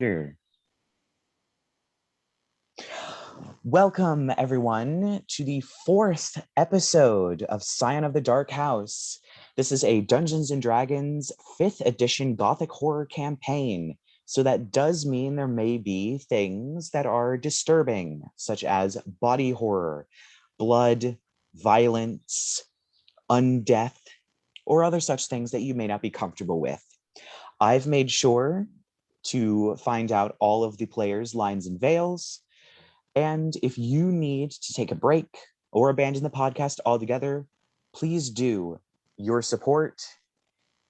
Sure. Welcome, everyone, to the fourth episode of Scion of the Dark House. This is a Dungeons & Dragons 5th edition Gothic Horror campaign, so that does mean there may be things that are disturbing, such as body horror, blood, violence, undeath, or other such things that you may not be comfortable with. I've made sure to find out all of the players' lines and veils. And if you need to take a break or abandon the podcast altogether, please do. Your support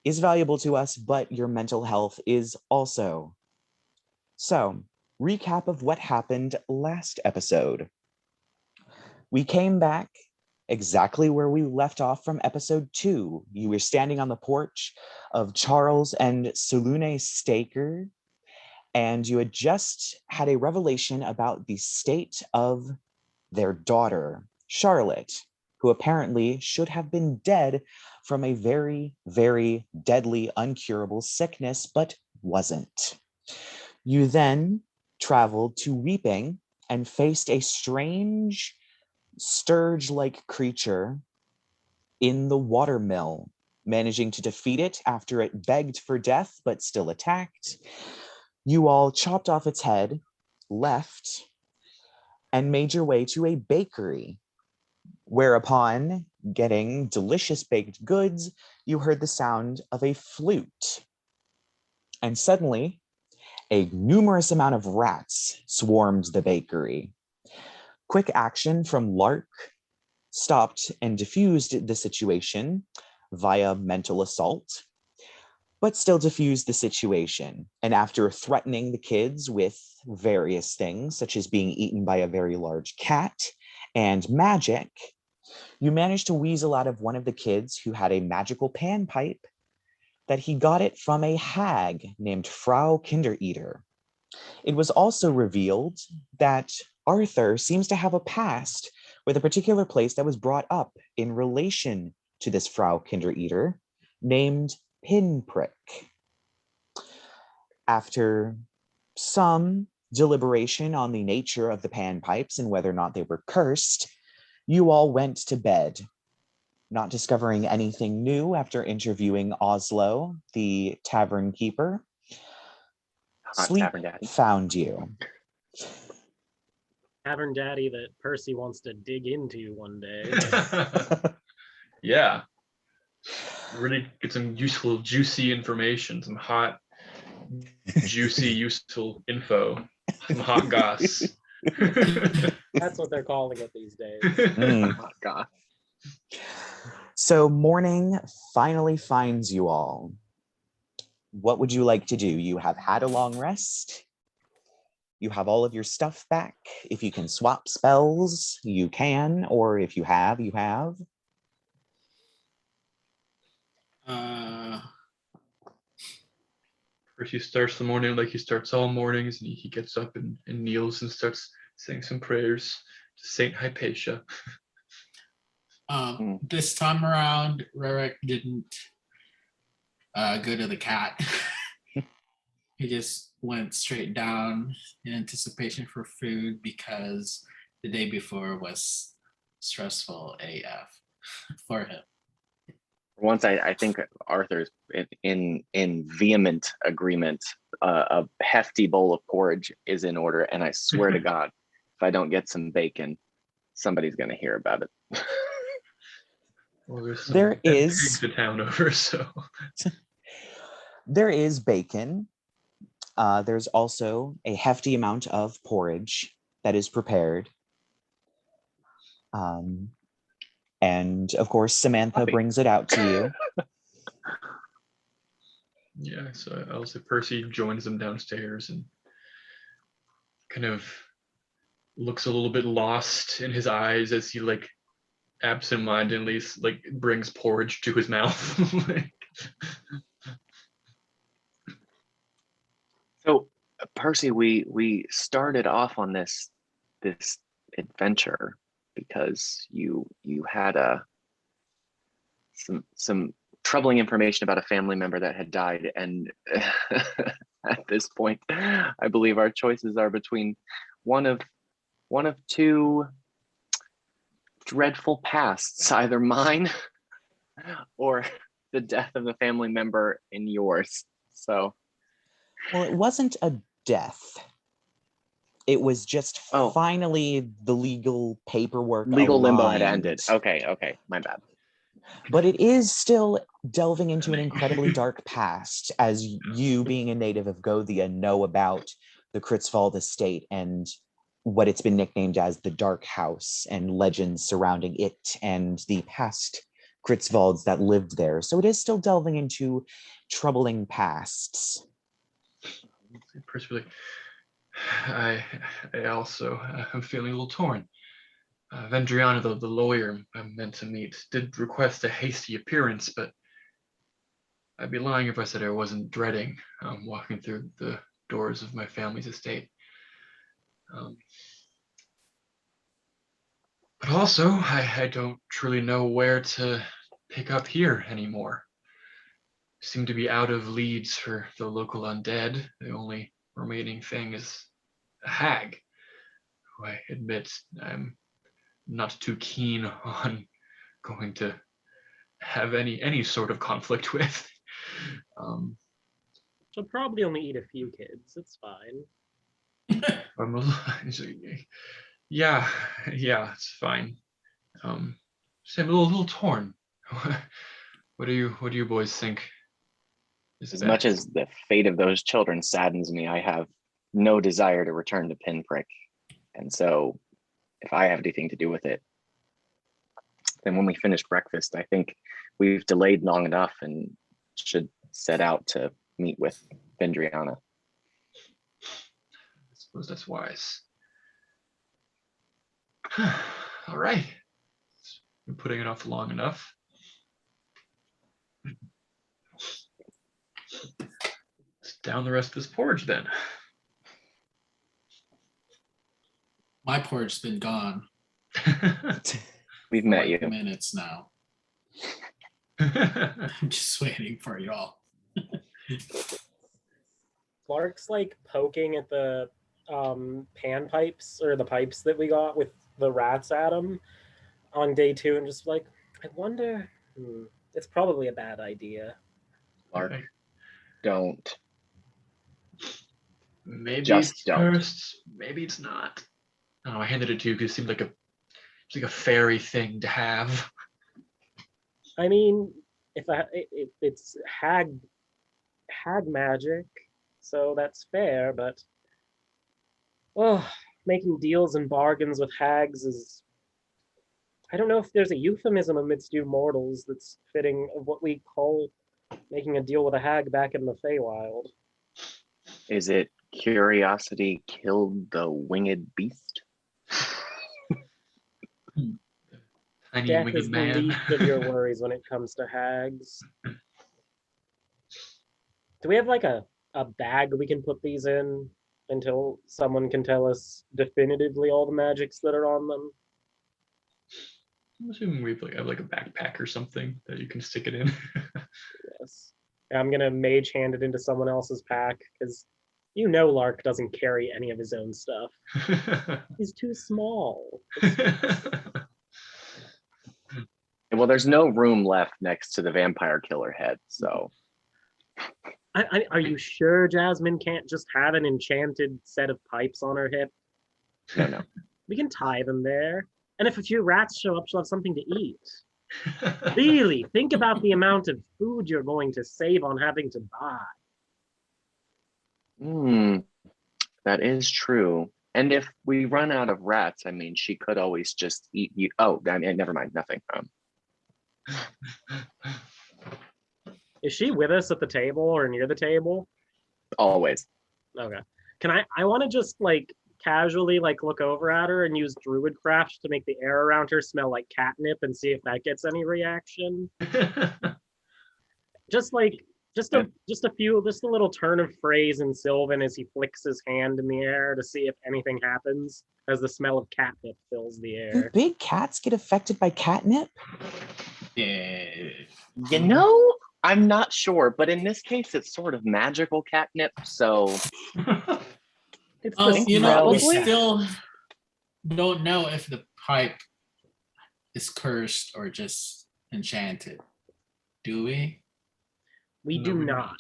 is valuable to us, but your mental health is also. So, recap of what happened last episode. We came back exactly where we left off from episode 2. You were standing on the porch of Charles and Sulune Staker, and you had just had a revelation about the state of their daughter, Charlotte, who apparently should have been dead from a very, very deadly, uncurable sickness, but wasn't. You then traveled to Weeping and faced a strange sturge-like creature in the watermill, managing to defeat it after it begged for death, but still attacked. You all chopped off its head, left, and made your way to a bakery, whereupon, getting delicious baked goods, you heard the sound of a flute. And suddenly, a numerous amount of rats swarmed the bakery. Quick action from Lark stopped and diffused the situation via mental assault, but still diffused the situation. And after threatening the kids with various things, such as being eaten by a very large cat and magic, you managed to weasel out of one of the kids who had a magical panpipe that he got it from a hag named Frau Kindereater. It was also revealed that Arthur seems to have a past with a particular place that was brought up in relation to this Frau Kindereater named Pinprick. After some deliberation on the nature of the panpipes and whether or not they were cursed, you all went to bed, not discovering anything new after interviewing Oslo, the tavern keeper. Sleep found you. Tavern daddy that Percy wants to dig into one day. Yeah. Really get some useful, juicy information, some hot, juicy, useful info, some hot goss. That's what they're calling it these days. Hot goss. So morning finally finds you all. What would you like to do? You have had a long rest. You have all of your stuff back. If you can swap spells, you can, or if you have, you have. Percy starts the morning like he starts all mornings, and he gets up and kneels and starts saying some prayers to Saint Hypatia. This time around, Rerek didn't go to the cat. He just went straight down in anticipation for food because the day before was stressful AF for him. Once I think Arthur's in vehement agreement. A hefty bowl of porridge is in order, and I swear to God, if I don't get some bacon, somebody's going to hear about it. Well, there is the town over, so there is bacon. There's also a hefty amount of porridge that is prepared. And of course, Samantha brings it out to you. Yeah, so I'll say Percy joins them downstairs and kind of looks a little bit lost in his eyes as he absentmindedly brings porridge to his mouth. So, Percy, we started off on this adventure because you had some troubling information about a family member that had died, and at this point. I believe our choices are between one of two dreadful pasts, either mine or the death of a family member in yours. So, Well, it wasn't a death. It was just finally the legal paperwork. Legal limbo had aligned. ended. Okay, my bad. But it is still delving into an incredibly dark past, as you, being a native of Gothia, know about the Kritzwald estate and what it's been nicknamed as the Dark House, and legends surrounding it and the past Kritzwalds that lived there. So it is still delving into troubling pasts. Percy, I also am feeling a little torn. Vendriana, the lawyer I'm meant to meet, did request a hasty appearance, but I'd be lying if I said I wasn't dreading walking through the doors of my family's estate. But also, I don't truly know where to pick up here anymore. Seem to be out of leads for the local undead. The only remaining thing is a hag, who I admit I'm not too keen on going to have any sort of conflict with. She'll probably only eat a few kids. It's fine. Yeah, it's fine. So I'm a little torn. What do you boys think? As much as the fate of those children saddens me, I have no desire to return to Pinprick. And so if I have anything to do with it, then when we finish breakfast, I think we've delayed long enough and should set out to meet with Vendriana. I suppose that's wise. All right. Been putting it off long enough. Let's down the rest of this porridge then. My porridge's been gone. We've met you. Minutes now. I'm just waiting for y'all. Lark's like poking at the pan pipes, or the pipes that we got with the rats at them on day 2, and just like, I wonder, it's probably a bad idea. Lark, don't. Maybe Just it's don't. cursed. Maybe it's not. I don't know. I handed it to you because it seemed like a fairy thing to have. I mean, it's hag magic, so that's fair. But making deals and bargains with hags is, I don't know if there's a euphemism amidst you mortals that's fitting of what we call making a deal with a hag back in the Feywild. Is it curiosity killed the winged beast? Tiny Death winged is the man. least of your worries when it comes to hags. Do we have like a bag we can put these in until someone can tell us definitively all the magics that are on them? I'm assuming we have like a backpack or something that you can stick it in. Yes. I'm gonna mage hand it into someone else's pack, because you know Lark doesn't carry any of his own stuff. He's too small. Well, there's no room left next to the vampire killer head, so. Are you sure Jasmine can't just have an enchanted set of pipes on her hip? No. We can tie them there. And if a few rats show up, she'll have something to eat. Really, think about the amount of food you're going to save on having to buy. That is true. And if we run out of rats, I mean, she could always just eat you. Oh, I mean, never mind, nothing. Is she with us at the table or near the table? Always. Okay. I want to just like casually like look over at her and use Druidcraft to make the air around her smell like catnip and see if that gets any reaction. Just a little turn of phrase in Sylvan as he flicks his hand in the air to see if anything happens as the smell of catnip fills the air. Do big cats get affected by catnip? Yeah. You know, I'm not sure, but in this case, it's sort of magical catnip. So It's Oh, the you know, smell we of probably. that. still don't know if the pipe is cursed or just enchanted. Do we? We No, do we do not.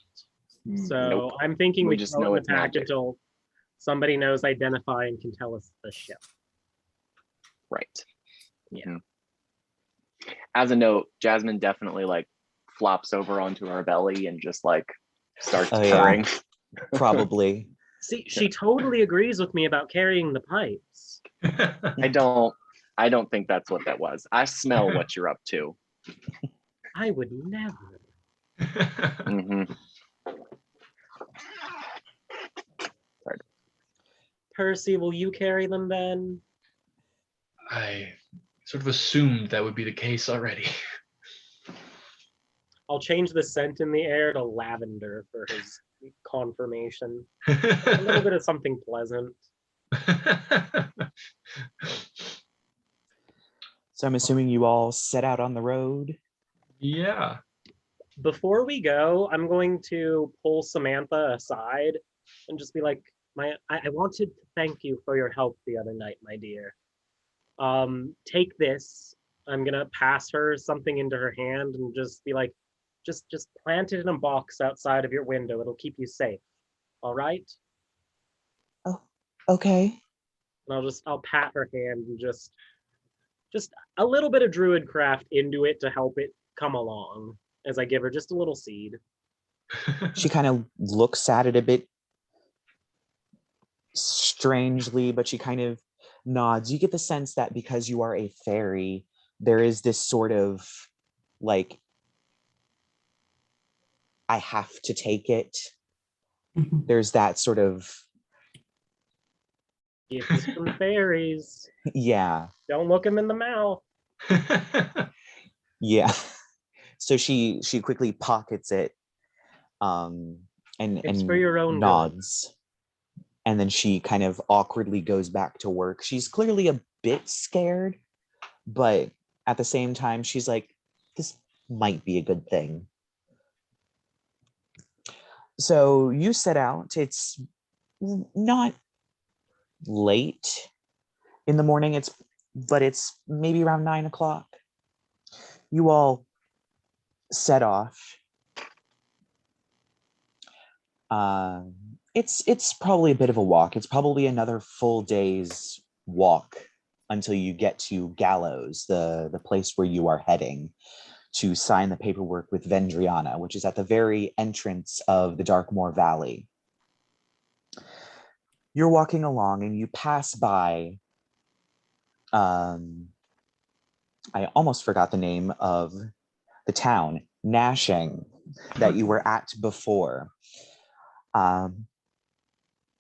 Hmm. So Nope. I'm thinking We we just throw it know in the it's pack magic. until somebody knows identify and can tell us the ship. Right. Yeah. Mhm. As a note, Jasmine definitely like flops over onto her belly and just like starts Oh, yeah. purring. Probably. See, she totally agrees with me about carrying the pipes. I don't think that's what that was. I smell what you're up to. I would never. Hmm. Percy, will you carry them then? I sort of assumed that would be the case already. I'll change the scent in the air to lavender for his confirmation. A little bit of something pleasant. So I'm assuming you all set out on the road. Yeah. Before we go, I'm going to pull Samantha aside and just be like, I wanted to thank you for your help the other night, my dear. Take this. I'm gonna pass her something into her hand and just be like, just plant it in a box outside of your window. It'll keep you safe. All right? Oh, okay. And I'll pat her hand and just a little bit of druid craft into it to help it come along as I give her just a little seed. She kind of looks at it a bit strangely, but she kind of nods. You get the sense that because you are a fairy, there is this sort of like, I have to take it. There's that sort of, Gifts from fairies. yeah, Don't look them in the mouth. yeah. So she quickly pockets it, It's and for your own good. nods. And then she kind of awkwardly goes back to work. She's clearly a bit scared, but at the same time, she's like, this might be a good thing. So you set out. It's not late in the morning, but it's maybe around 9 o'clock. You all set off. It's probably a bit of a walk. It's probably another full day's walk until you get to Gallows, the place where you are heading to sign the paperwork with Vendriana, which is at the very entrance of the Darkmoor Valley. You're walking along and you pass by, I almost forgot the name of the town, Nashing, that you were at before.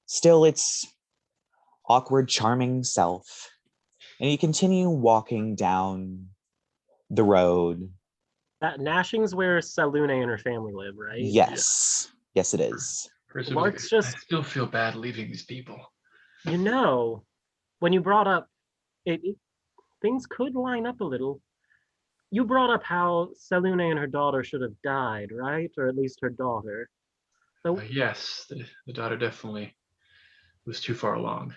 Still, its awkward, charming self. And you continue walking down the road. That Nashing's where Salune and her family live, right? Yes. Yes, it is. Percy was Lark's like, just- I still feel bad leaving these people. You know, when you brought up things could line up a little. You brought up how Salune and her daughter should have died, right? Or at least her daughter. So Yes, the daughter definitely was too far along.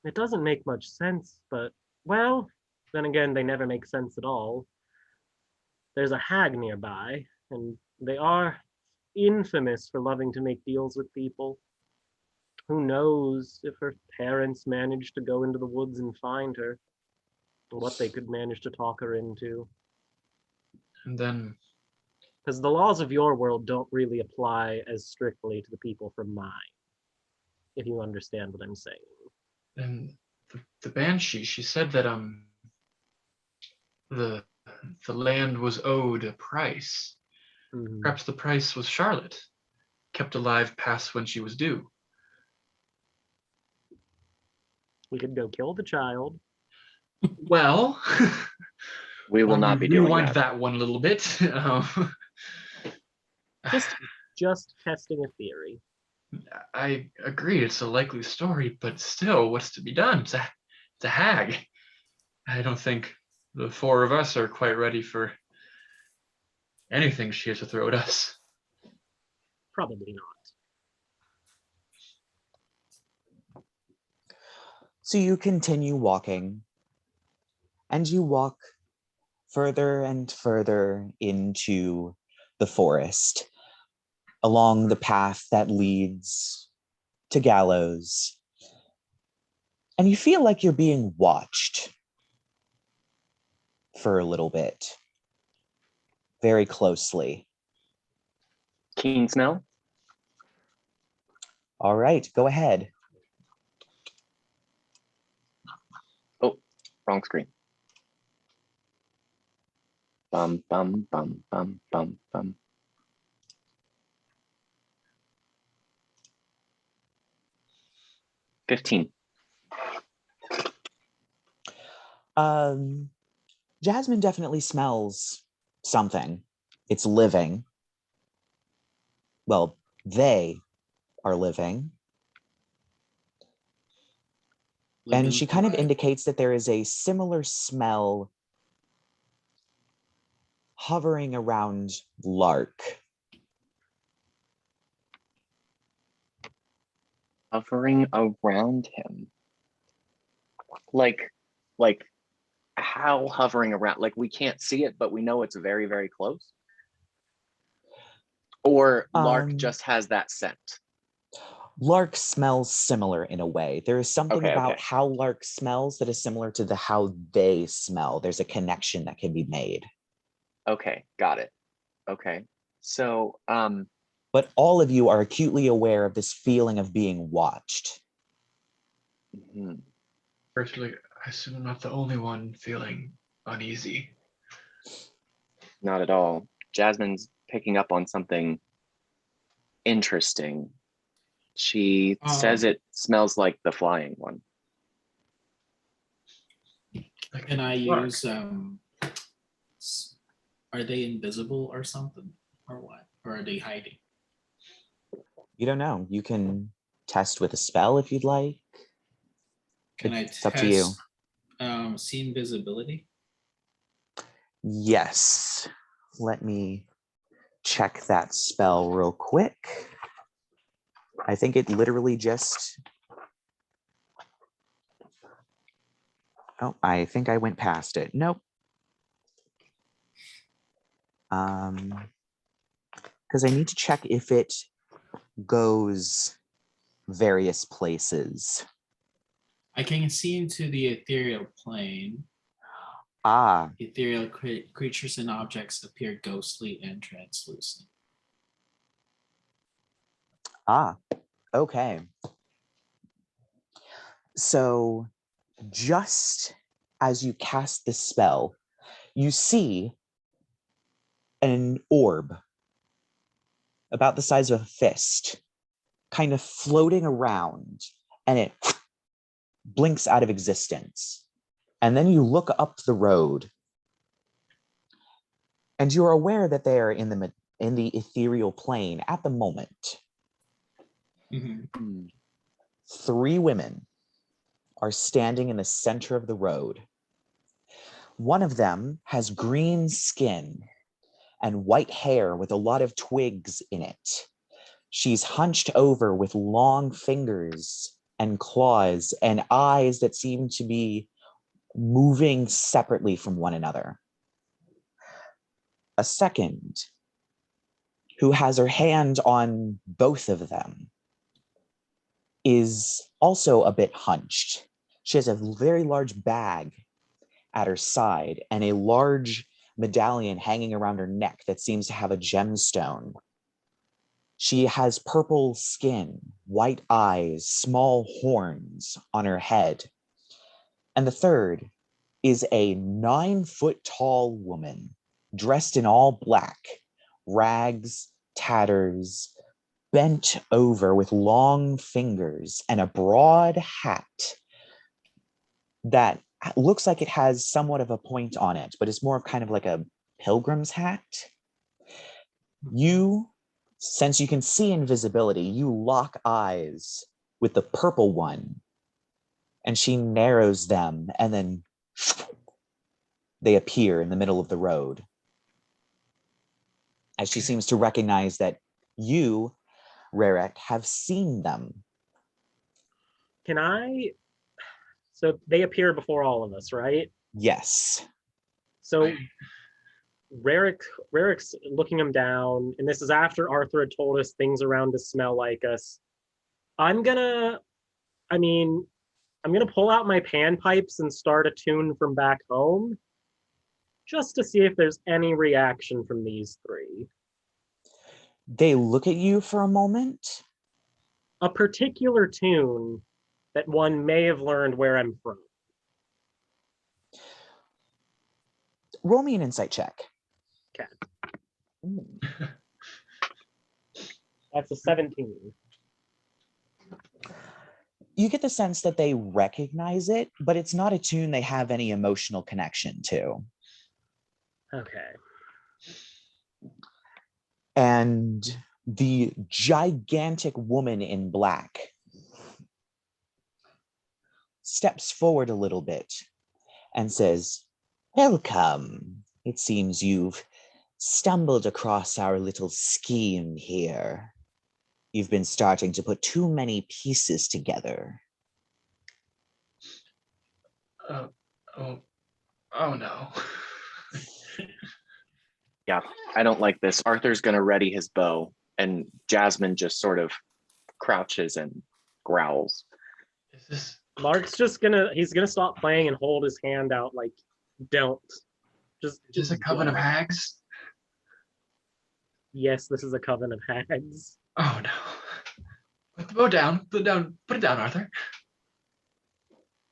it doesn't make much sense, but, well, then again, they never make sense at all. There's a hag nearby, and they are infamous for loving to make deals with people. Who knows if her parents managed to go into the woods and find her, and what they could manage to talk her into. And then, Because the laws of your world don't really apply as strictly to the people from mine, if you understand what I'm saying. then the Banshee, she said that the land was owed a price. Mhm. Perhaps the price was Charlotte, kept alive past when she was due. We could go kill the child. Well, We will not be doing rewind that. one a little bit. Just testing a theory. I agree, it's a likely story, but still, what's to be done? It's a hag. I don't think the four of us are quite ready for anything she has to throw at us. Probably not. So you continue walking, and you walk further and further into the forest, along the path that leads to Gallows. And you feel like you're being watched for a little bit, very closely. Keen smell. All right, go ahead. Oh, wrong screen. Bum, bum, bum, bum, bum, bum. $15. Jasmine definitely smells something. It's living. Well, they are living. Living And she kind of blood. indicates that there is a similar smell hovering around Lark. Hovering around him. Like how hovering around? Like we can't see it, but we know it's very, very close. Or Lark just has that scent. Lark smells similar in a way. There is something about Okay. how Lark smells that is similar to the how they smell. There's a connection that can be made. Okay, got it. Okay. So, But all of you are acutely aware of this feeling of being watched. mhm. Personally, I assume I'm not the only one feeling uneasy. Not at all. Jasmine's picking up on something interesting. She says it smells like the flying one. Like, Can I Lark. use are they invisible or something? Or what? Or are they hiding? You don't know. You can test with a spell if you'd like. Can It's I up to you. test see invisibility? Yes. Let me check that spell real quick. I think it literally just... Oh, I think I went past it. Nope. Because I need to check if it goes various places. I can see into the ethereal plane. Ah, Ethereal creatures and objects appear ghostly and translucent. okay. So just as you cast the spell, you see an orb about the size of a fist kind of floating around, and it blinks out of existence. And then you look up the road, and you are aware that they are in the ethereal plane at the moment. Mm-hmm. 3 women are standing in the center of the road. One of them has green skin and white hair with a lot of twigs in it. She's hunched over with long fingers and claws and eyes that seem to be moving separately from one another. A second, who has her hand on both of them, is also a bit hunched. She has a very large bag at her side and a large medallion hanging around her neck that seems to have a gemstone. She has purple skin, white eyes, small horns on her head. And the third is a 9-foot-tall woman dressed in all black, rags, tatters, bent over with long fingers and a broad hat that looks like it has somewhat of a point on it, but it's more of kind of like a pilgrim's hat. You, since you can see invisibility, you lock eyes with the purple one, and she narrows them, and then they appear in the middle of the road. as she seems to recognize that you, Rerek, have seen them. Can I? So they appear before all of us, right? Yes. So Rerek's looking him down, and this is after Arthur had told us things around us smell like us. I'm gonna pull out my panpipes and start a tune from back home, just to see if there's any reaction from these three. They look at you for a moment. A particular tune that one may have learned where I'm from. Roll me an insight check. Okay. That's a 17. You get the sense that they recognize it, but it's not a tune they have any emotional connection to. Okay. And the gigantic woman in black steps forward a little bit and says, "Welcome. It seems you've stumbled across our little scheme here. You've been starting to put too many pieces together." Oh no. Yeah, I don't like this. Arthur's gonna ready his bow, and Jasmine just sort of crouches and growls. Is this Lark's he's gonna stop playing and hold his hand out like, don't. just a coven of don't. hags? Yes, this is a coven of hags. Oh no. Put the bow down. Put it down, Arthur.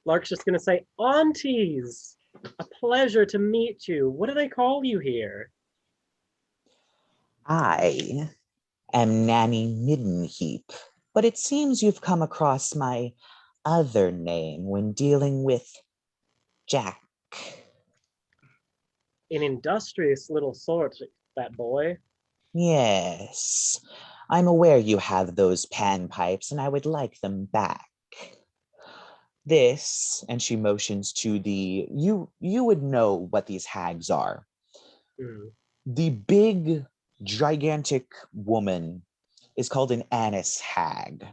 Lark's just gonna say, "Aunties, a pleasure to meet you. What do they call you here?" "I am Nanny Middenheap, but it seems you've come across my other name when dealing with Jack." An industrious little sort, that boy. "Yes, I'm aware you have those panpipes and I would like them back. This," and she motions to you would know what these hags are. Mm. The big, gigantic woman is called an anise hag.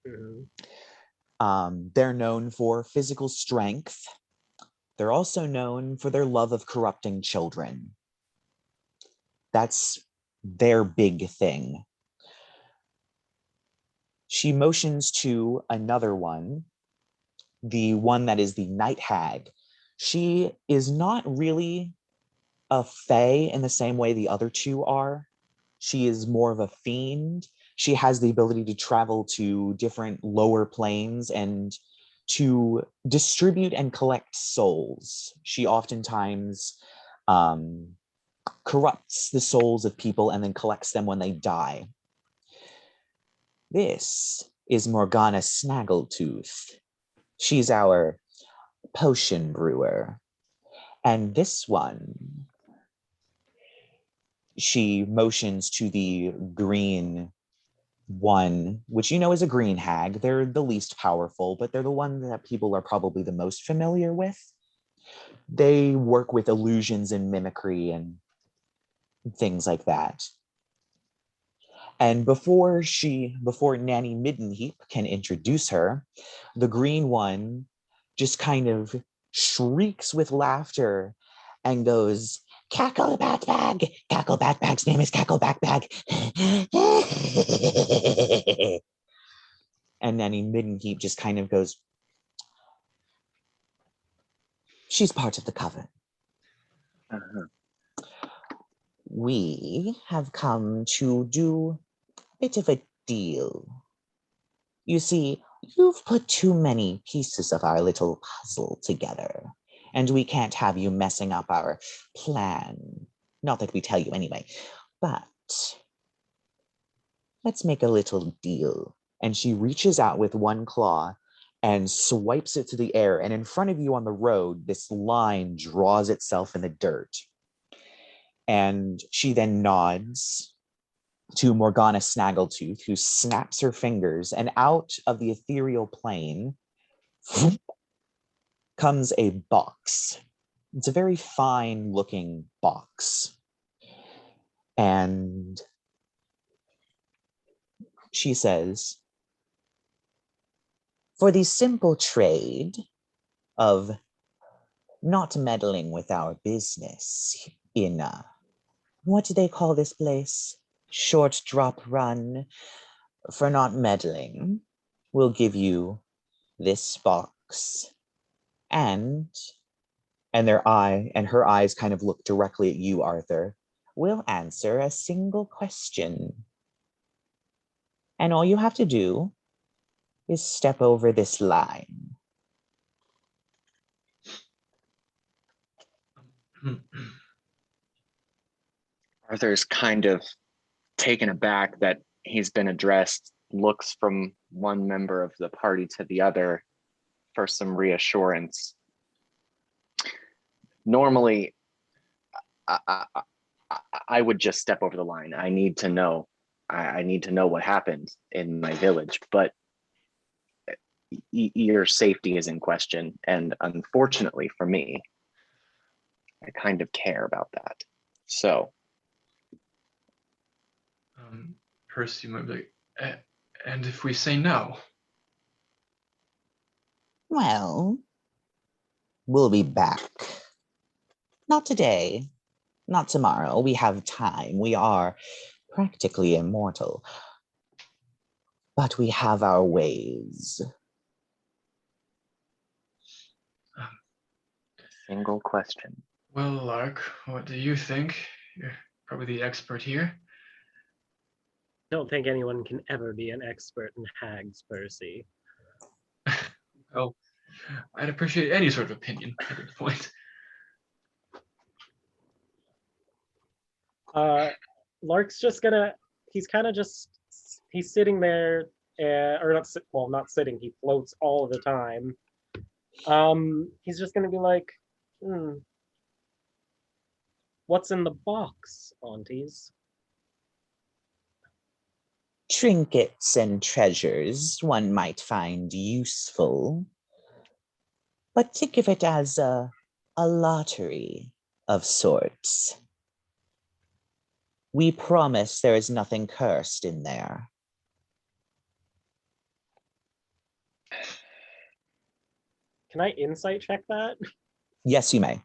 Mm-hmm. They're known for physical strength. They're also known for their love of corrupting children. That's their big thing. She motions to another one, the one that is the night hag. She is not really a fae in the same way the other two are. She is more of a fiend. She has the ability to travel to different lower planes and to distribute and collect souls. She oftentimes corrupts the souls of people and then collects them when they die. This is Morgana Snaggletooth. She's our potion brewer. And this one, she motions to the green one, which you know is a green hag. They're the least powerful, but they're the one that people are probably the most familiar with. They work with illusions and mimicry and things like that. And before Nanny Middenheap can introduce her, the green one just kind of shrieks with laughter and goes, "Cackle Batbag! Cackle Batbag's name is Cackle Batbag." And Nanny Middenheap just kind of goes, "She's part of the coven." Uh-huh. "We have come to do a bit of a deal. You see, you've put too many pieces of our little puzzle together, and we can't have you messing up our plan. Not that we tell you anyway, but let's make a little deal." And she reaches out with one claw and swipes it to the air, and in front of you on the road, this line draws itself in the dirt. And she then nods to Morgana Snaggletooth, who snaps her fingers, and out of the ethereal plane comes a box. It's a very fine looking box. And she says, for the simple trade of not meddling with our business in what do they call this place? Short drop run. For not meddling, we'll give you this box and her eyes kind of look directly at you, Arthur. We'll answer a single question. And all you have to do is step over this line. Arthur's kind of taken aback that he's been addressed, looks from one member of the party to the other for some reassurance. Normally, I would just step over the line. I need to know. I need to know what happened in my village, but your safety is in question. And unfortunately for me, I kind of care about that. So. Percy might be like, and if we say no? Well, we'll be back. Not today, not tomorrow. We have time. We are practically immortal. But we have our ways. Single question. Well, Lark, what do you think? You're probably the expert here. I don't think anyone can ever be an expert in hags, Percy. Well, I'd appreciate any sort of opinion at this point. Lark's just gonna, he's sitting there, or not sitting, he floats all the time. He's just gonna be like, what's in the box, aunties? Trinkets and treasures one might find useful. But think of it as a lottery of sorts. We promise there is nothing cursed in there. Can I insight check that? Yes, you may.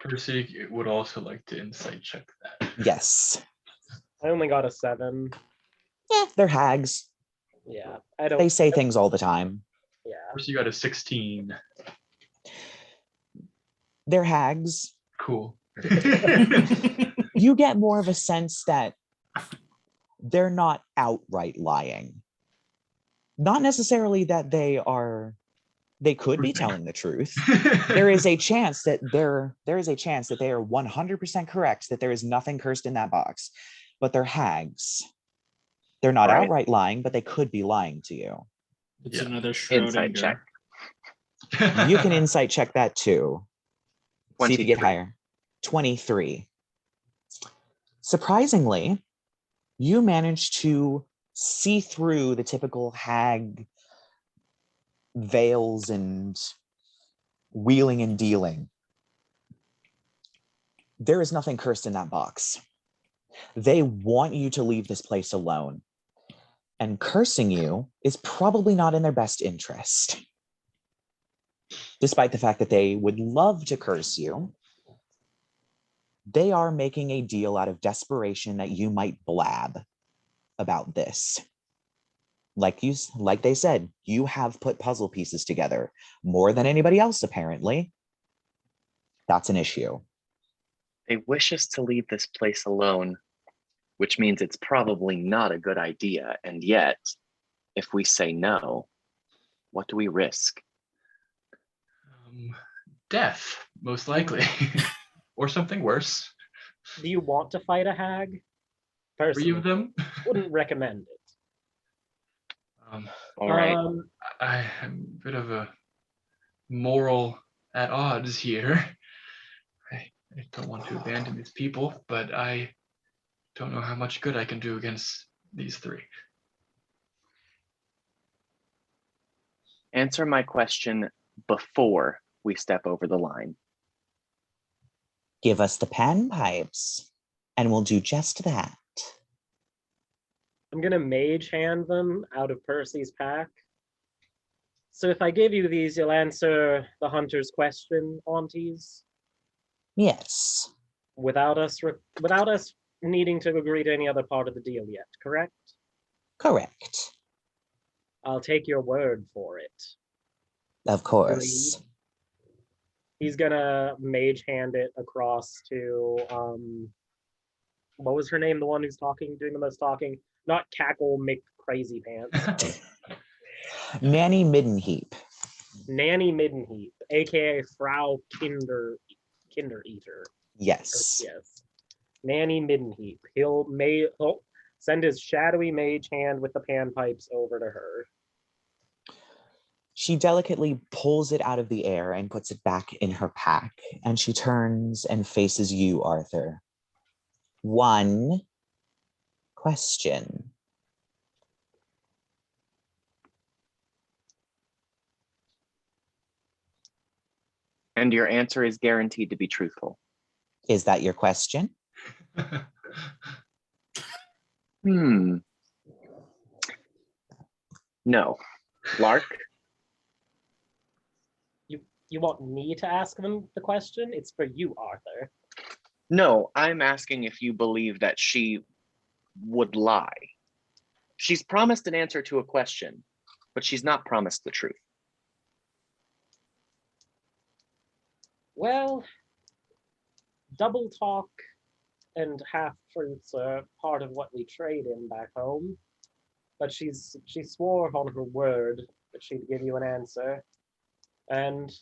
Percy would also like to insight check that. Yes. I only got a 7. Yeah, they're hags. Yeah, I don't. They say things all the time. Yeah. Percy got a 16. They're hags. Cool. You get more of a sense that they're not outright lying. Not necessarily that they could be telling the truth. There is a chance that they are 100% correct that there is nothing cursed in that box, but they're hags. They're not outright lying, but they could be lying to you. It's another Insight Schrodinger. check. You can insight check that too. 23. See if you get higher. 23. Surprisingly, you managed to see through the typical hag veils and wheeling and dealing. There is nothing cursed in that box. They want you to leave this place alone. And cursing you is probably not in their best interest. Despite the fact that they would love to curse you, they are making a deal out of desperation that you might blab about this. Like they said, you have put puzzle pieces together more than anybody else, apparently. That's an issue. They wish us to leave this place alone, which means it's probably not a good idea. And yet, if we say no, what do we risk? Death, most likely. Or something worse. Do you want to fight a hag? Personally, 3 of them? wouldn't recommend it. All right. I am a bit of a moral at odds here. I don't want to abandon these people, but I don't know how much good I can do against these 3. Answer my question before we step over the line. Give us the panpipes, and we'll do just that. I'm gonna mage hand them out of Percy's pack. So if I give you these, you'll answer the hunter's question, aunties, Yes, without us needing to agree to any other part of the deal yet, correct? correct. I'll take your word for it. Of course. He's gonna mage hand it across to what was her name? The one who's talking, doing the most talking? Not Cackle Mick Crazy Pants. Nanny Middenheap. Nanny Middenheap, aka Frau Kinder Eater. Yes. Yes. Nanny Middenheap. He'll send his shadowy mage hand with the panpipes over to her. She delicately pulls it out of the air and puts it back in her pack, and she turns and faces you, Arthur. One question. And your answer is guaranteed to be truthful. Is that your question? No. Lark? You want me to ask them the question? It's for you, Arthur. No, I'm asking if you believe that she would lie. She's promised an answer to a question, but she's not promised the truth. Well, double talk and half truths are part of what we trade in back home. But she swore on her word that she'd give you an answer. And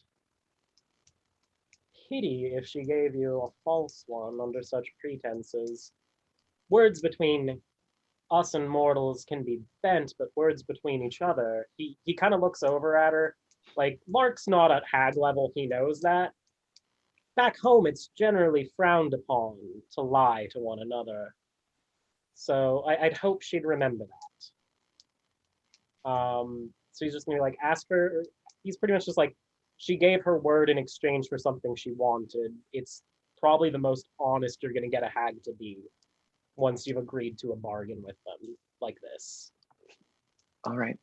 pity if she gave you a false one under such pretenses. Words between us and mortals can be bent, but words between each other. He kind of looks over at her. Like, Lark's not at hag level, he knows that. Back home, it's generally frowned upon to lie to one another. So I'd hope she'd remember that. So he's just gonna like ask her. He's pretty much just like, she gave her word in exchange for something she wanted. It's probably the most honest you're gonna get a hag to be once you've agreed to a bargain with them like this. All right.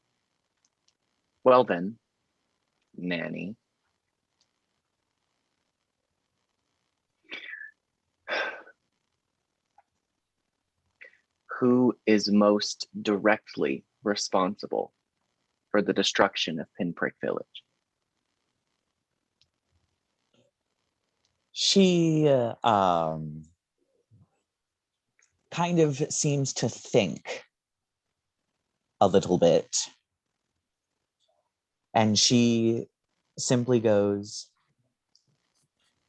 Well then, Nanny. Who is most directly responsible for the destruction of Pinprick Village? She kind of seems to think a little bit. And she simply goes,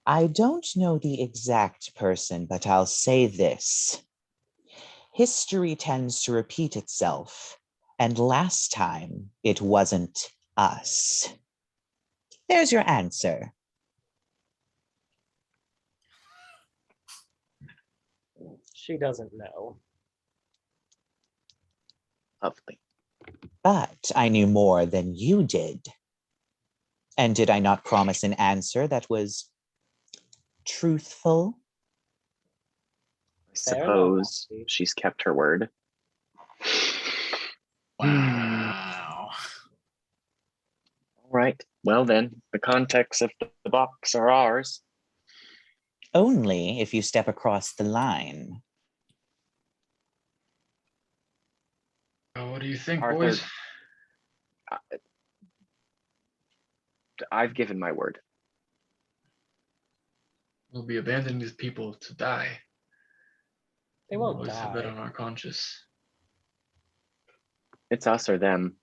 I don't know the exact person, but I'll say this. History tends to repeat itself, and last time it wasn't us. There's your answer. She doesn't know. Lovely. But I knew more than you did. And did I not promise an answer that was truthful? I suppose she's kept her word. Wow. All right. Well then, the contents of the box are ours. Only if you step across the line. What do you think, Arthur, boys? I've given my word. We'll be abandoning these people to die. They We'll won't always have that die. on our conscience. It's us or them.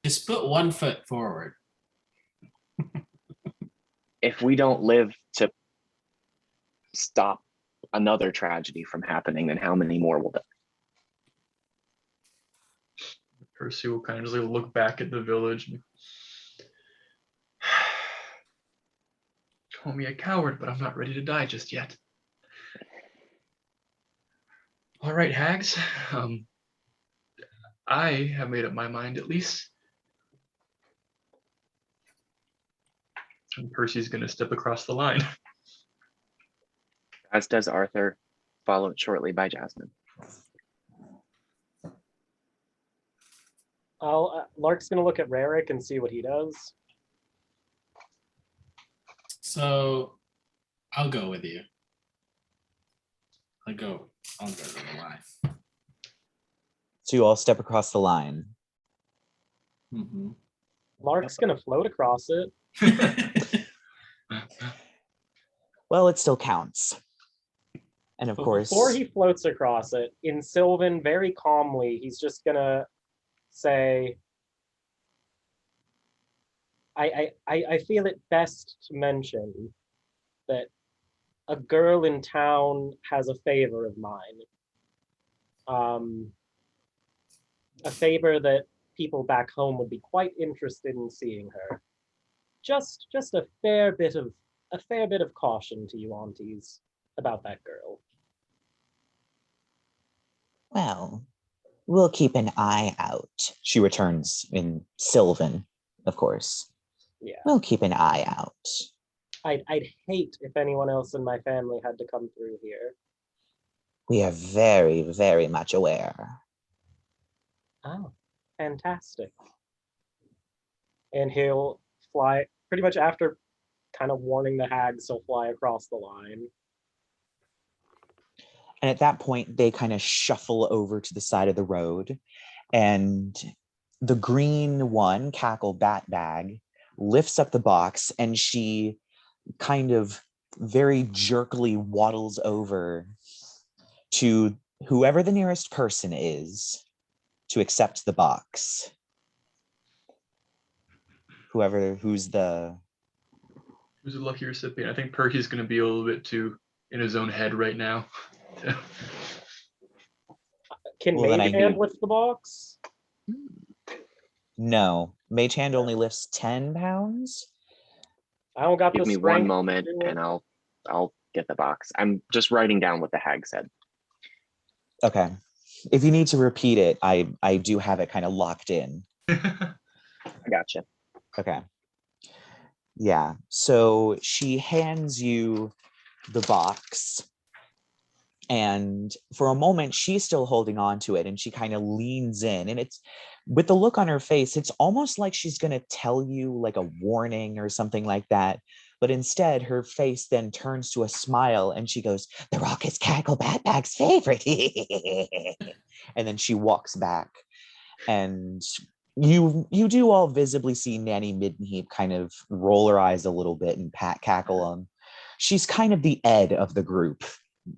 Just put 1 foot forward. If we don't live to stop another tragedy from happening, then how many more will die? Percy will kind of just like look back at the village. And call me a coward, but I'm not ready to die just yet. All right, Hags. I have made up my mind at least. And Percy's going to step across the line. As does Arthur, followed shortly by Jasmine. Lark's gonna look at Rerek and see what he does. So I'll go with you. I'll go to the line. So you all step across the line. Mm-hmm. Lark's gonna float across it. Well, it still counts. And of But course, before he floats across it, in Sylvan, very calmly, he's just gonna say, I feel it best to mention that a girl in town has a favor of mine. A favor that people back home would be quite interested in seeing her. Just a fair bit of caution to you aunties about that girl. well, we'll keep an eye out. She returns in Sylvan, of course. Yeah. We'll keep an eye out. I'd hate if anyone else in my family had to come through here. We are very, very much aware. Oh, fantastic. And he'll fly, pretty much after kind of warning the hags, he'll fly across the line. And at that point, they kind of shuffle over to the side of the road. And the green one, Cackle Batbag, lifts up the box and she kind of very jerkily waddles over to whoever the nearest person is to accept the box. Who's the lucky recipient? I think Percy's going to be a little bit too in his own head right now. Can Well, then Mage I Hand need- lift the box? No, Mage Hand only lifts 10 pounds. I don't got Give the me strength one to moment do it. and I'll get the box. I'm just writing down what the hag said. Okay. If you need to repeat it, I do have it kind of locked in. I gotcha. Okay. Yeah. So she hands you the box. And for a moment, she's still holding on to it and she kind of leans in. And it's with the look on her face, it's almost like she's going to tell you like a warning or something like that. But instead, her face then turns to a smile and she goes, "The rock is Cackle Batbag's favorite." And then she walks back. And you do all visibly see Nanny Middenheap kind of roll her eyes a little bit and pat Cackle on. She's kind of the Ed of the group.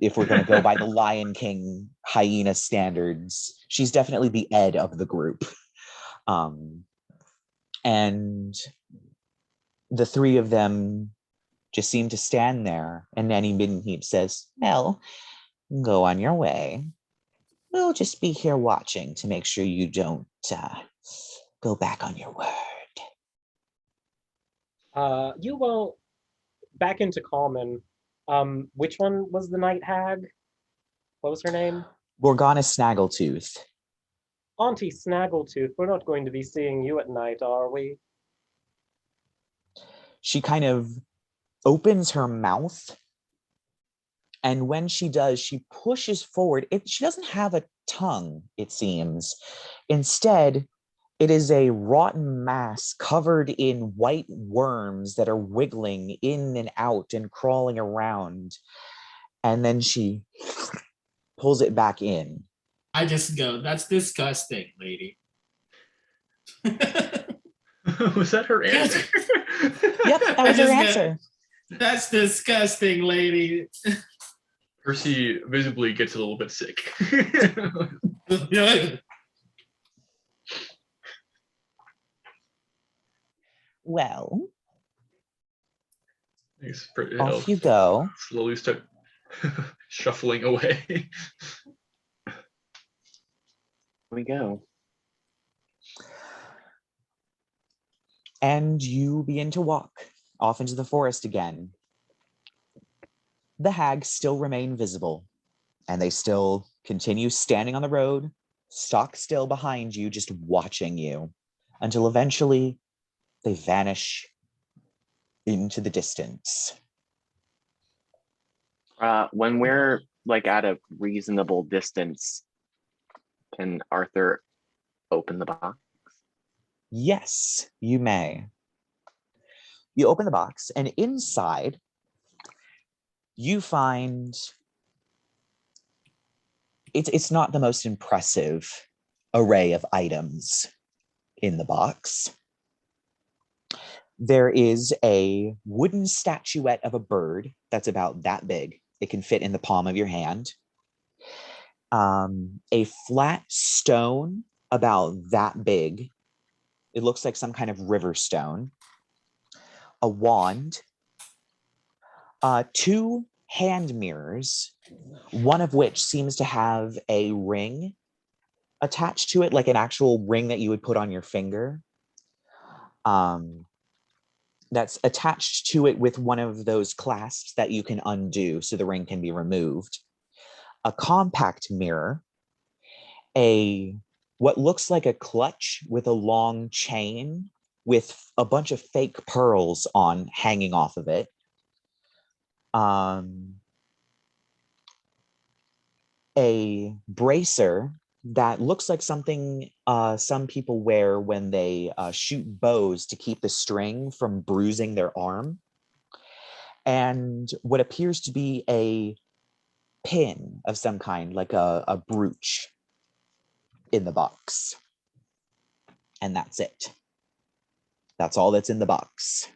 If we're going to go by the Lion King hyena standards, she's definitely the Ed of the group. And the three of them just seem to stand there. And Nanny Middenheap says, "Well, go on your way. We'll just be here watching to make sure you don't go back on your word." You won't. Back into Common. Which one was the night hag? What was her name? Morgana Snaggletooth. Auntie Snaggletooth. We're not going to be seeing you at night, are we? She kind of opens her mouth. And when she does, she pushes forward. She doesn't have a tongue, it seems. Instead, it is a rotten mass covered in white worms that are wiggling in and out and crawling around. And then she pulls it back in. I just go, "That's disgusting, lady." Was that her answer? Yep, that I was her just answer. "That's disgusting, lady." Percy visibly gets a little bit sick. Well, Off off you go. Slowly start shuffling away. We go. And you begin to walk off into the forest again. The hags still remain visible, and they still continue standing on the road, stock still behind you, just watching you, until eventually they vanish into the distance. When we're like at a reasonable distance, can Arthur open the box? Yes, you may. You open the box, and inside you find it's not the most impressive array of items in the box. There is a wooden statuette of a bird that's about that big. It can fit in the palm of your hand. A flat stone about that big. It looks like some kind of river stone. A wand. Two hand mirrors, one of which seems to have a ring attached to it, like an actual ring that you would put on your finger. That's attached to it with one of those clasps that you can undo so the ring can be removed. A compact mirror, what looks like a clutch with a long chain with a bunch of fake pearls hanging off of it. A bracer that looks like something some people wear when they shoot bows to keep the string from bruising their arm, and what appears to be a pin of some kind, like a brooch in the box. And that's it. That's all that's in the box.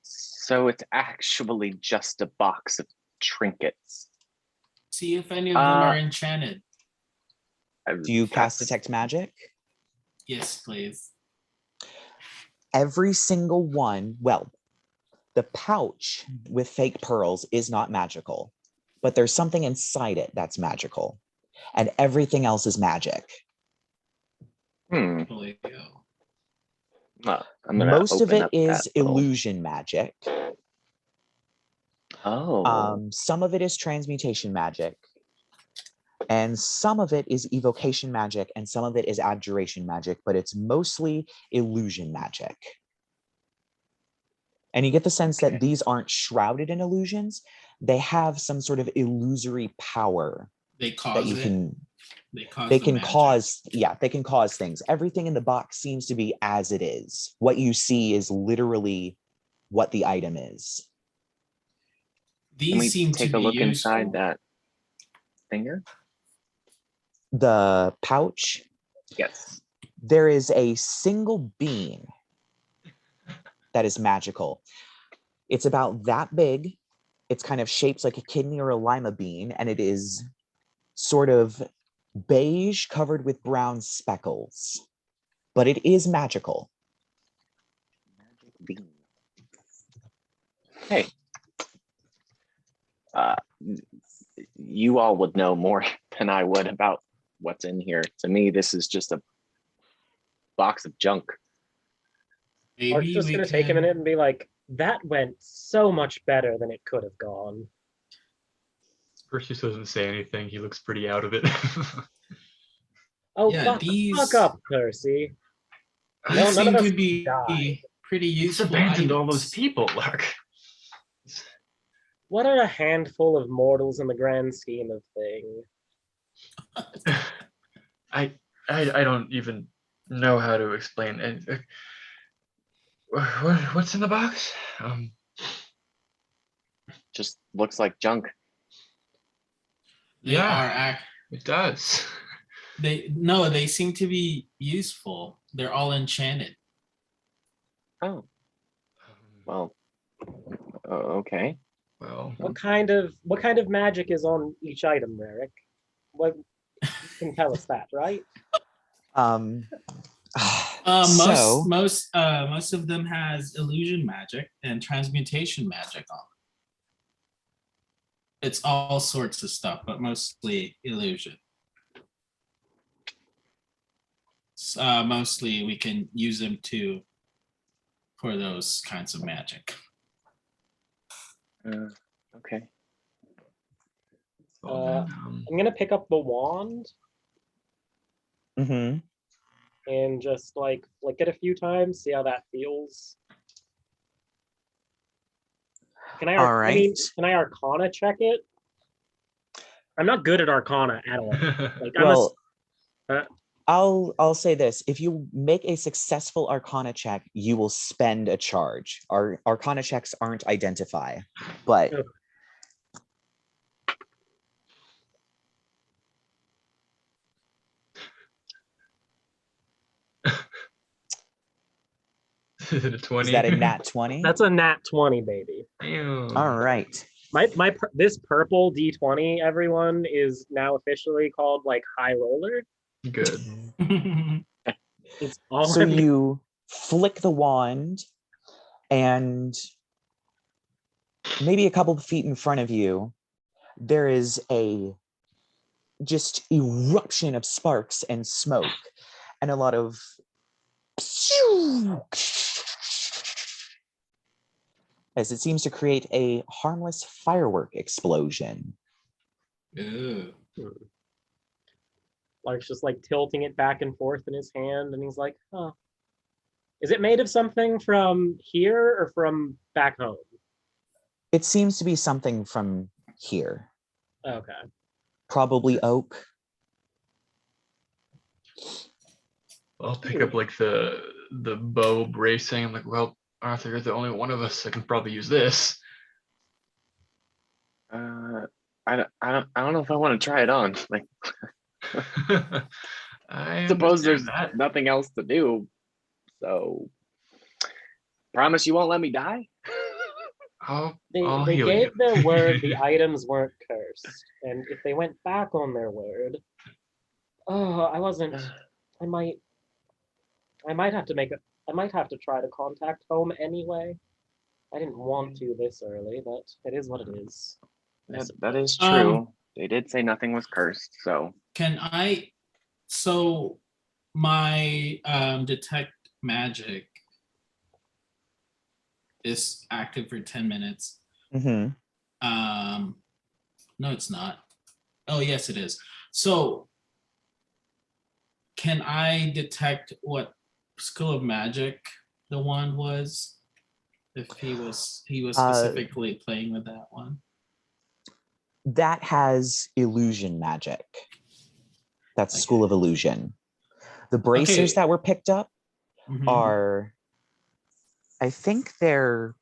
So it's actually just a box of trinkets. See if any of them are enchanted. Do you cast Detect Magic? Yes, please. Every single one, well, the pouch with fake pearls is not magical, but there's something inside it that's magical, and everything else is magic. Well, most of it is illusion magic. Some of it is transmutation magic, and some of it is evocation magic, and some of it is abjuration magic, but it's mostly illusion magic. And you get the sense that these aren't shrouded in illusions. They have some sort of illusory power. They cause that you it. can They can cause things. Everything in the box seems to be as it is. What you see is literally what the item is. Can we take a look inside that finger? The pouch? Yes. There is a single bean that is magical. It's about that big. It's kind of shaped like a kidney or a lima bean, and it is sort of beige covered with brown speckles. But it is magical. Magic bean. Hey. You all would know more than I would about what's in here. To me, this is just a box of junk. I'm just going to take a minute and be like, that went so much better than it could have gone. Percy doesn't say anything. He looks pretty out of it. Oh, yeah, fuck up, Percy. These seem to be pretty useful. He's abandoned all those people, Lark. What are a handful of mortals in the grand scheme of things? I don't even know how to explain it. What's in the box? Just looks like junk. It does. They seem to be useful. They're all enchanted. Oh. Well. Okay. Well. What kind of magic is on each item, Rerek? What you can tell us that, right? Most of them has illusion magic and transmutation magic on it. It's all sorts of stuff, but mostly illusion. Mostly we can use them for those kinds of magic. Okay. I'm gonna pick up the wand. Mm-hmm. And just like flick it a few times, see how that feels. Can I? All I mean, right. can I Arcana check it? I'm not good at Arcana at all. Like Well, uh, I'll say this: if you make a successful Arcana check, you will spend a charge. Our Arcana checks aren't identify, but Ugh. Is it a 20? is that a nat 20? That's a nat 20, baby. Damn. All right. This purple D20, everyone, is now officially called like High Roller. Good. It's all So you flick the wand, and maybe a couple of feet in front of you, there is a just eruption of sparks and smoke, and a lot of as it seems to create a harmless firework explosion. Ooh. Lark's just like tilting it back and forth in his hand, and he's like, "Huh, is it made of something from here or from back home?" It seems to be something from here, Okay. probably oak. I'll pick up like the bow bracing. I'm like, well, Arthur, you're the only one of us that can probably use this. I don't know if I want to try it on. Like, I suppose there's understand that. nothing else to do. So, promise you won't let me die. I'll They heal gave you. their word the items weren't cursed, and if they went back on their word, I wasn't. I might have to I might have to try to contact home anyway. I didn't want to this early, but it is what it is. That is true. They did say nothing was cursed, so So my detect magic is active for 10 minutes. Mm-hmm. No, it's not. Oh, yes, it is. So can I detect what skill of magic the wand was? If he was specifically playing with that one. That has illusion magic. That's Okay. School of Illusion. The bracers that were picked up are, I think they're,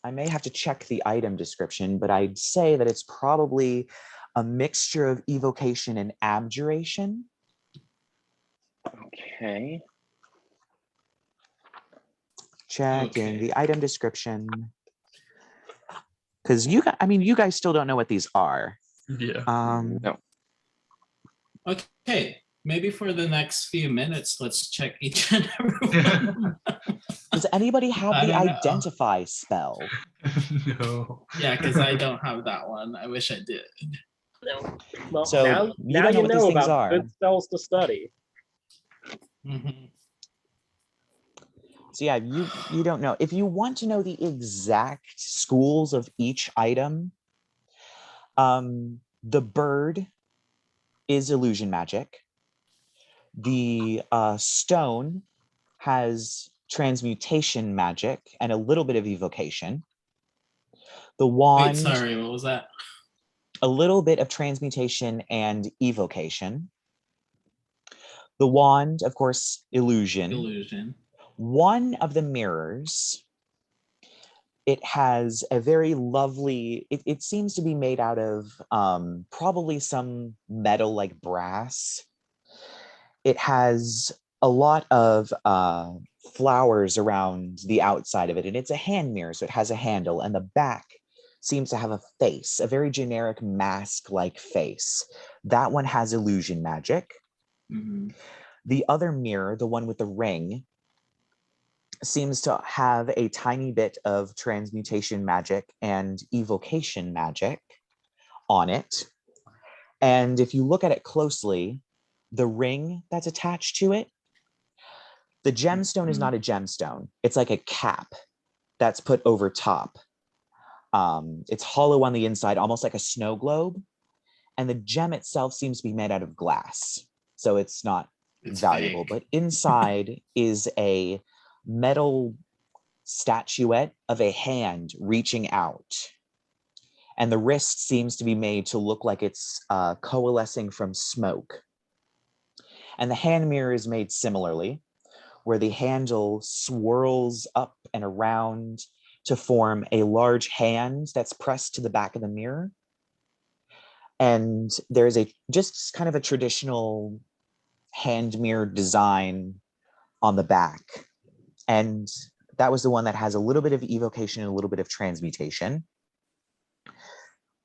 I may have to check the item description, but I'd say that it's probably a mixture of evocation and abjuration. okay. Checking the item description. Because you guys still don't know what these are. Yeah. No. Okay, maybe for the next few minutes, let's check each and every one. Does anybody have I the don't know. identify spell? No. Yeah, because I don't have that one. I wish I did. Well, So now you now don't know you what these know things about are. good spells to study. So yeah, you don't know. If you want to know the exact schools of each item, the bird is illusion magic. The stone has transmutation magic and a little bit of evocation. The wand, Wait, sorry, what was that? a little bit of transmutation and evocation. The wand, of course, illusion. Illusion. One of the mirrors, it has a very lovely, it seems to be made out of probably some metal like brass. It has a lot of flowers around the outside of it, and it's a hand mirror, so it has a handle, and the back seems to have a face, a very generic mask-like face. That one has illusion magic. The other mirror, the one with the ring, seems to have a tiny bit of transmutation magic and evocation magic on it. And if you look at it closely, the ring that's attached to it, the gemstone is not a gemstone. It's like a cap that's put over top. It's hollow on the inside, almost like a snow globe. And the gem itself seems to be made out of glass. So it's not valuable. Fake. But inside is a metal statuette of a hand reaching out. And the wrist seems to be made to look like it's coalescing from smoke. And the hand mirror is made similarly, where the handle swirls up and around to form a large hand that's pressed to the back of the mirror. And there's just kind of a traditional hand mirror design on the back. And that was the one that has a little bit of evocation and a little bit of transmutation.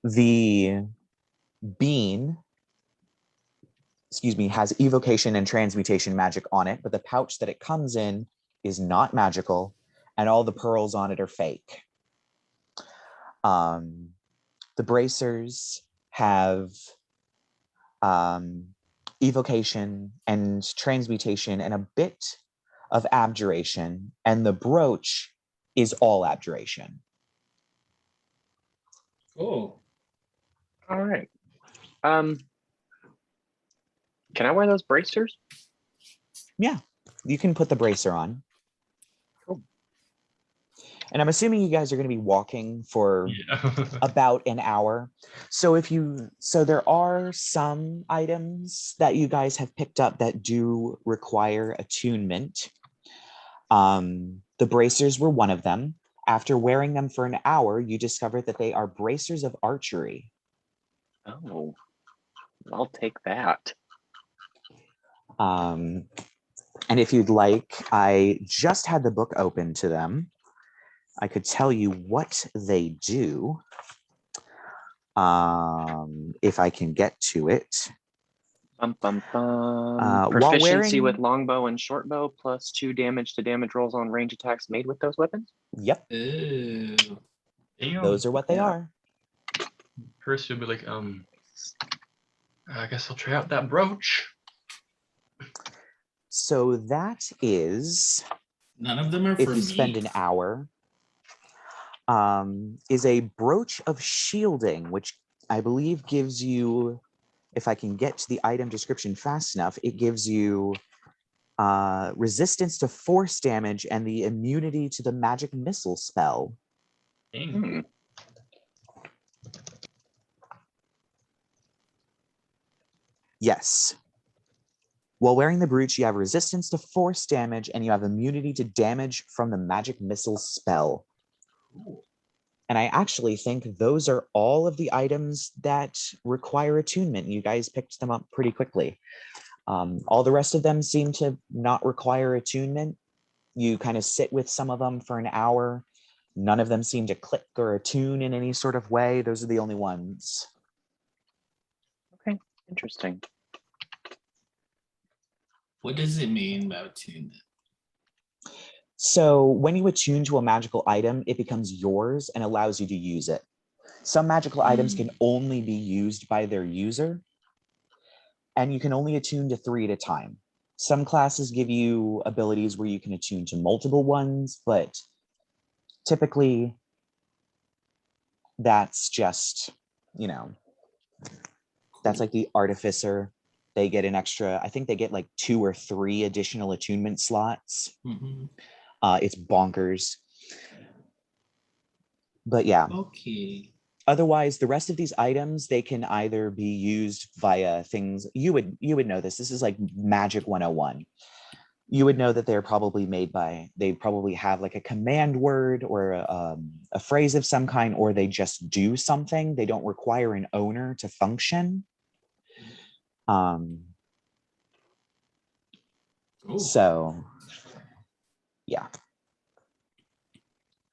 The bean, has evocation and transmutation magic on it, but the pouch that it comes in is not magical, and all the pearls on it are fake. The bracers have evocation and transmutation and a bit of abjuration, and the brooch is all abjuration. Oh. All right. Can I wear those bracers? Yeah, you can put the bracer on. Cool. And I'm assuming you guys are going to be walking for about an hour. So there are some items that you guys have picked up that do require attunement. The bracers were one of them. After wearing them for an hour, you discover that they are bracers of archery. Oh, I'll take that. And if you'd like, I just had the book open to them. I could tell you what they do, if I can get to it. Proficiency with longbow and shortbow plus 2 damage to damage rolls on range attacks made with those weapons? Yep. Ew. Those are what they are. Percy will be like, I guess I'll try out that brooch. So that is, None of them are if for you me. spend an hour, is a brooch of shielding, which I believe gives you, if I can get to the item description fast enough, it gives you resistance to force damage and the immunity to the magic missile spell. Yes. While wearing the brooch, you have resistance to force damage and you have immunity to damage from the magic missile spell. And I actually think those are all of the items that require attunement. You guys picked them up pretty quickly. All the rest of them seem to not require attunement. You kind of sit with some of them for an hour. None of them seem to click or attune in any sort of way. Those are the only ones. Okay, interesting. What does it mean by attunement? So when you attune to a magical item, it becomes yours and allows you to use it. Some magical items can only be used by their user, and you can only attune to 3 at a time. Some classes give you abilities where you can attune to multiple ones, but typically that's just, that's like the artificer. They get an extra, I think they get like 2 or 3 additional attunement slots. Mm-hmm. It's bonkers. But yeah. Okay. Otherwise, the rest of these items, they can either be used via things, you would know this. This is like Magic 101. You would know that they're probably made by, they probably have like a command word or a phrase of some kind, or they just do something. They don't require an owner to function. So, yeah.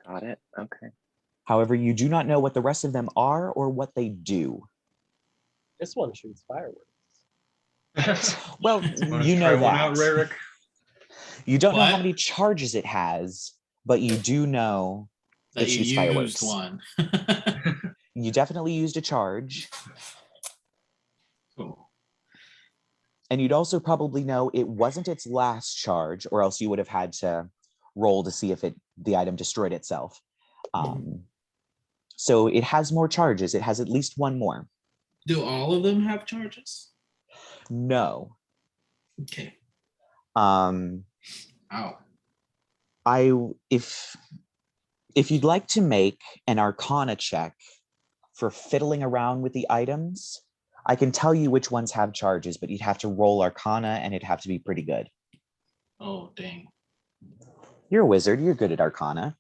Got it. Okay. However, you do not know what the rest of them are or what they do. This one shoots fireworks. Well, you know that. Out, Rerek? You don't know how many charges it has, but you do know that it shoots fireworks. One. You definitely used a charge. Cool. And you'd also probably know it wasn't its last charge, or else you would have had to roll to see if the item destroyed itself. So it has more charges. It has at least one more. Do all of them have charges? No. Okay. Ow. if you'd like to make an Arcana check for fiddling around with the items, I can tell you which ones have charges, but you'd have to roll Arcana and it'd have to be pretty good. Oh, dang. You're a wizard. You're good at Arcana.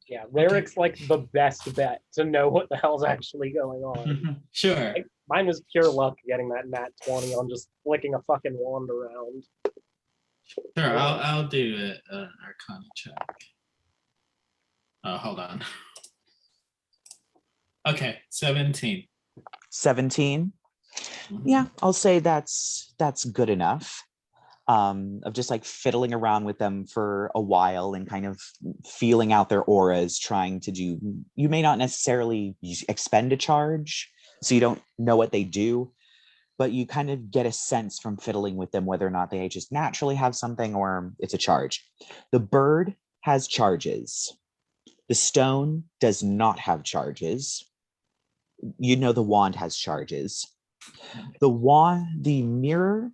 Yeah, Rerek's like the best bet to know what the hell's actually going on. Sure. Mine was pure luck getting that nat 20 on just flicking a fucking wand around. Sure, I'll do an Arcana check. Oh, hold on. Okay, 17. 17. Yeah, I'll say that's good enough. Of just like fiddling around with them for a while and kind of feeling out their auras, trying to do. You may not necessarily expend a charge, so you don't know what they do, but you kind of get a sense from fiddling with them whether or not they just naturally have something or it's a charge. The bird has charges. The stone does not have charges. You know the wand has charges. The mirror,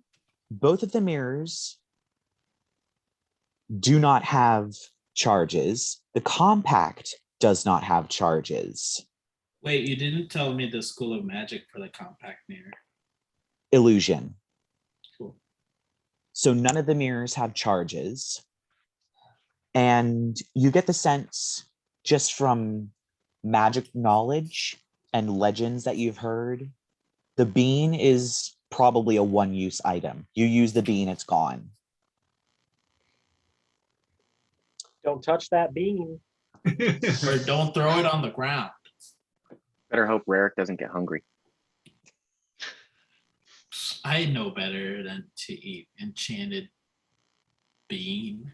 both of the mirrors do not have charges. The compact does not have charges. Wait, you didn't tell me the school of magic for the compact mirror. Illusion. Cool. So none of the mirrors have charges. And you get the sense just from magic knowledge and legends that you've heard, the bean is probably a one-use item. You use the bean, it's gone. Don't touch that bean. Or don't throw it on the ground. Better hope Rerek doesn't get hungry. I know better than to eat enchanted bean.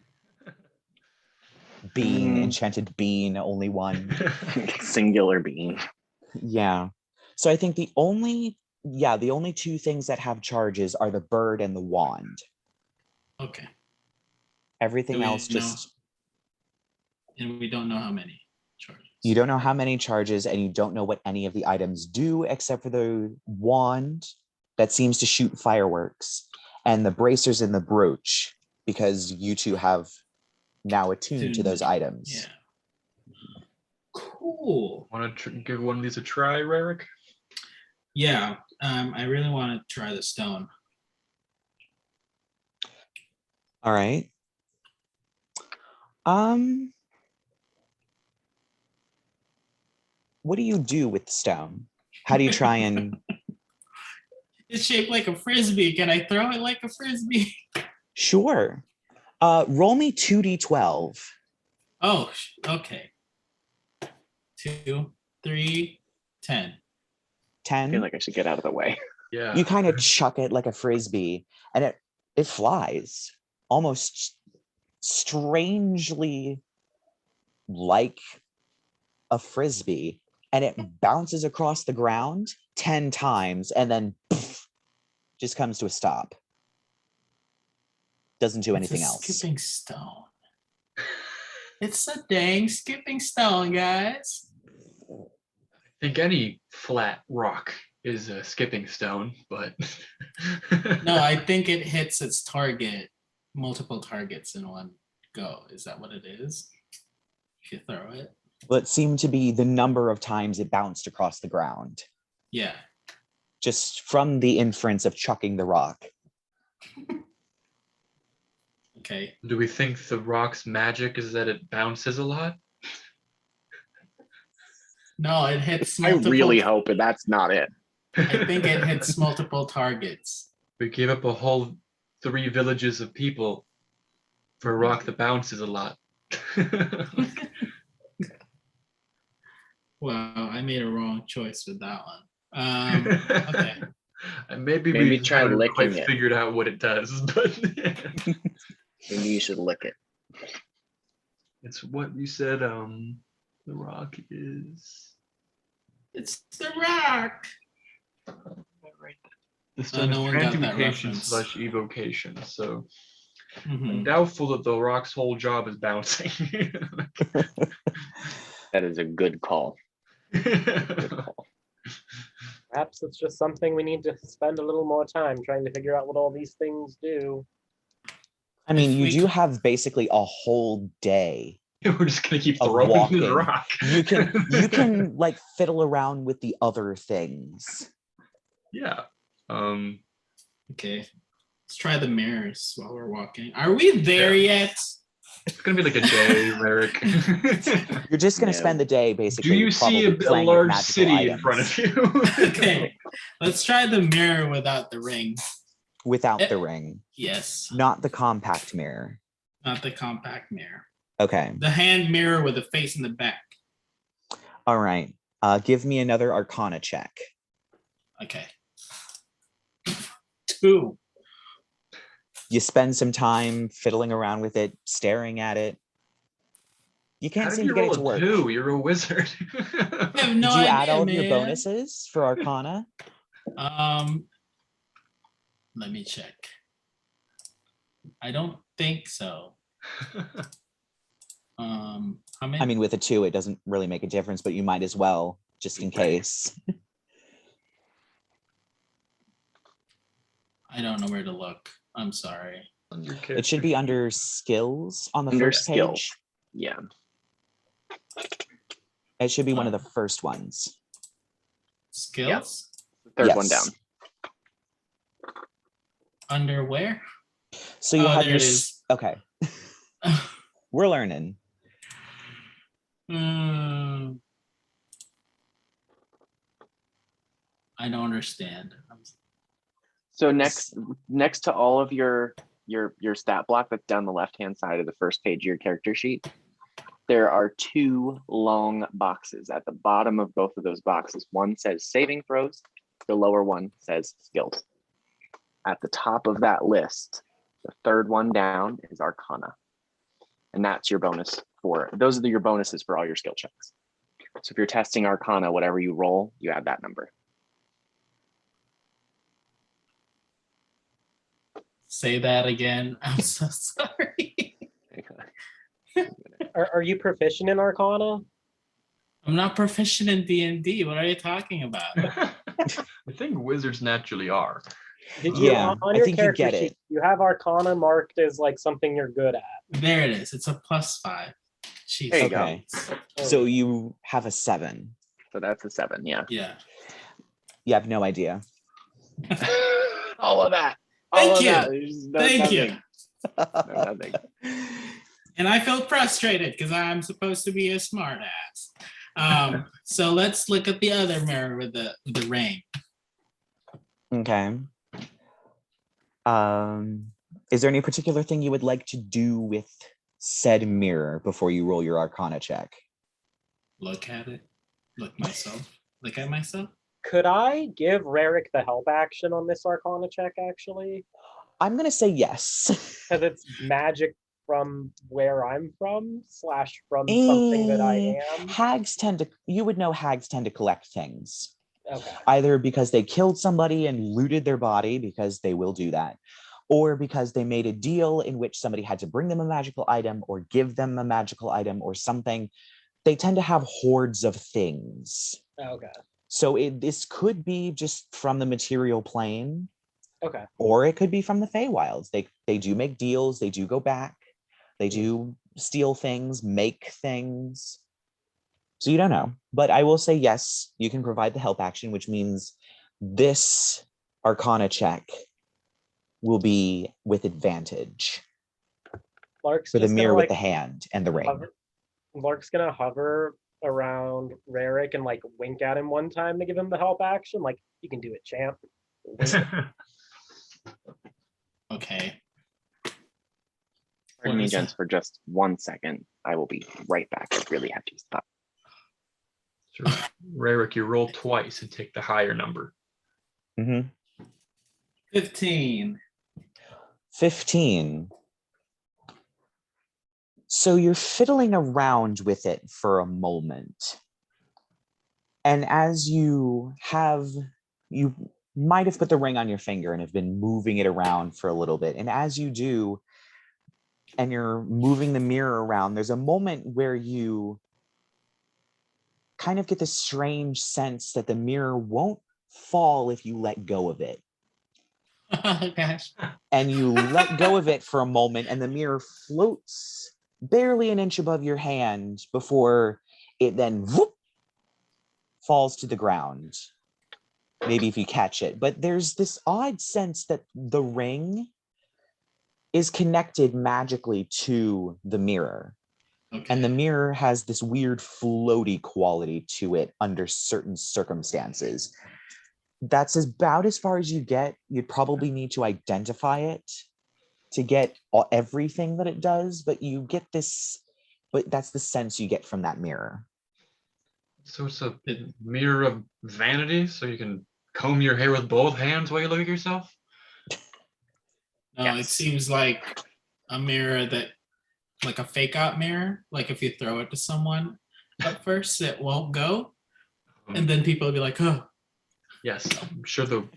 Bean, enchanted bean, only one. Singular bean. Yeah. So I think the only two things that have charges are the bird and the wand. Okay. Everything else just... And we don't know how many charges. You don't know how many charges, and you don't know what any of the items do, except for the wand that seems to shoot fireworks, and the bracers and the brooch, because you two have now attuned to those items. Yeah. Cool. Want to give one of these a try, Rerek? Yeah, I really want to try the stone. All right. What do you do with the stone? How do you try and... It's shaped like a frisbee. Can I throw it like a frisbee? Sure. Roll me 2d12. Oh, okay. 2, 3, 10. 10. I feel like I should get out of the way. Yeah. You kind of chuck it like a frisbee, and it flies almost strangely like a frisbee, and it bounces across the ground 10 times and then poof, just comes to a stop. Doesn't do anything else. Skipping stone. It's a dang skipping stone, guys. I think any flat rock is a skipping stone, but No, I think it hits its target, multiple targets in one go. Is that what it is? If you throw it? Well, it seemed to be the number of times it bounced across the ground. Yeah. Just from the inference of chucking the rock. Okay. do we think the rock's magic is that it bounces a lot? No, it hits I multiple. really hope that's not it. I think it hits multiple targets. We gave up a whole 3 villages of people for a rock that bounces a lot. Wow, I made a wrong choice with that one. Okay. And maybe Maybe we try haven't licking quite it. figured out what it does, but Maybe you should lick it. it's what you said. The rock is It's the rock. the stone no is one got that transmutation reference. / evocation. So I'm Mhm. doubtful that the rock's whole job is bouncing. That is a good call. Good call. Perhaps it's just something we need to spend a little more time trying to figure out what all these things do. I mean, If you we do could- have basically a whole day. We're just gonna keep Of throwing this walking. rock. You can like fiddle around with the other things. Yeah. Okay. Let's try the mirrors while we're walking. Are we there yet? It's gonna be like a day, Rerek. You're just gonna No. spend the day basically. Do you see probably a playing with large magical city in items front of you? Okay. Let's try the mirror without the ring. without the ring, Yes. not the compact mirror. Not the compact mirror. Okay. The hand mirror with the face in the back. All right. Give me another Arcana check. Okay. 2. You spend some time fiddling around with it, staring at it. You How can't did seem you to get it roll to a work. 2? You're a wizard. I have no Did you idea, add all of your man. bonuses for Arcana? Let me check. I don't think so. How many? I mean, with a 2, it doesn't really make a difference, but you might as well, just in case. I don't know where to look. I'm sorry. It should be under skills on the Under first skills. page. Yeah. It should be one of the first ones. Skills? Third Yes. one down. Under where? So you Oh, have there your it is. okay. We're learning. I don't understand. So next to all of your stat block that's down the left-hand side of the first page of your character sheet, there are 2 long boxes at the bottom of both of those boxes. One says saving throws, the lower one says skills. At the top of that list, the third one down is Arcana. And that's your bonus for, those are your bonuses for all your skill checks. So if you're testing Arcana, whatever you roll, you add that number. Say that again. I'm so sorry. Are you proficient in Arcana? I'm not proficient in D&D. What are you talking about? I think wizards naturally are. Did you Yeah, on I your think you character get sheet, it. you have Arcana marked as like something you're good at? There it is. It's a +5. Jeez. There you go. Okay. Oh, So you have a 7. So that's a 7, yeah. Yeah. You have no idea. All of that. Thank All of you. that. There's Thank nothing. you. No, nothing. And I felt frustrated because I'm supposed to be a smart ass. So let's look at the other mirror with the ring. Okay. Is there any particular thing you would like to do with said mirror before you roll your Arcana check? Look at it. Look at myself. Could I give Rerek the help action on this Arcana check, actually? I'm gonna say yes. Because it's magic from where I'm from, / from something that I am. Hags tend to, you would know hags tend to collect things. Okay. Either because they killed somebody and looted their body, because they will do that, or because they made a deal in which somebody had to bring them a magical item or give them a magical item or something. They tend to have hoards of things. Okay. So this could be just from the material plane, Okay. or it could be from the Feywilds. They do make deals, they do go back, they do steal things, make things. So you don't know. But I will say yes, you can provide the help action, which means this Arcana check will be with advantage Lark's for the just mirror gonna, with like, the hand and the ring. Lark's gonna hover around Rerek and like wink at him one time to give him the help action. Like, you can do it, champ. Wink. Okay. Pardon me, What is gents, that? for just 1 second. I will be right back. I really have to stop. Sure. Rerek, you roll twice and take the higher number. 15. 15. So you're fiddling around with it for a moment. And as you might have put the ring on your finger and have been moving it around for a little bit. And as you do, and you're moving the mirror around, there's a moment where you kind of get this strange sense that the mirror won't fall if you let go of it. Oh, gosh. and you let go of it for a moment, and the mirror floats barely an inch above your hand before it then whoop, falls to the ground. Maybe if you catch it. But there's this odd sense that the ring is connected magically to the mirror. Okay. And the mirror has this weird floaty quality to it under certain circumstances. That's about as far as you get. You'd probably need to identify it to get everything that it does, but you get this, but that's the sense you get from that mirror. So it's a mirror of vanity, so you can comb your hair with both hands while you look at yourself? No, Yes. It seems like a mirror that, like a fake out mirror. Like if you throw it to someone at first, it won't go. And then people will be like, oh. Yes, I'm sure the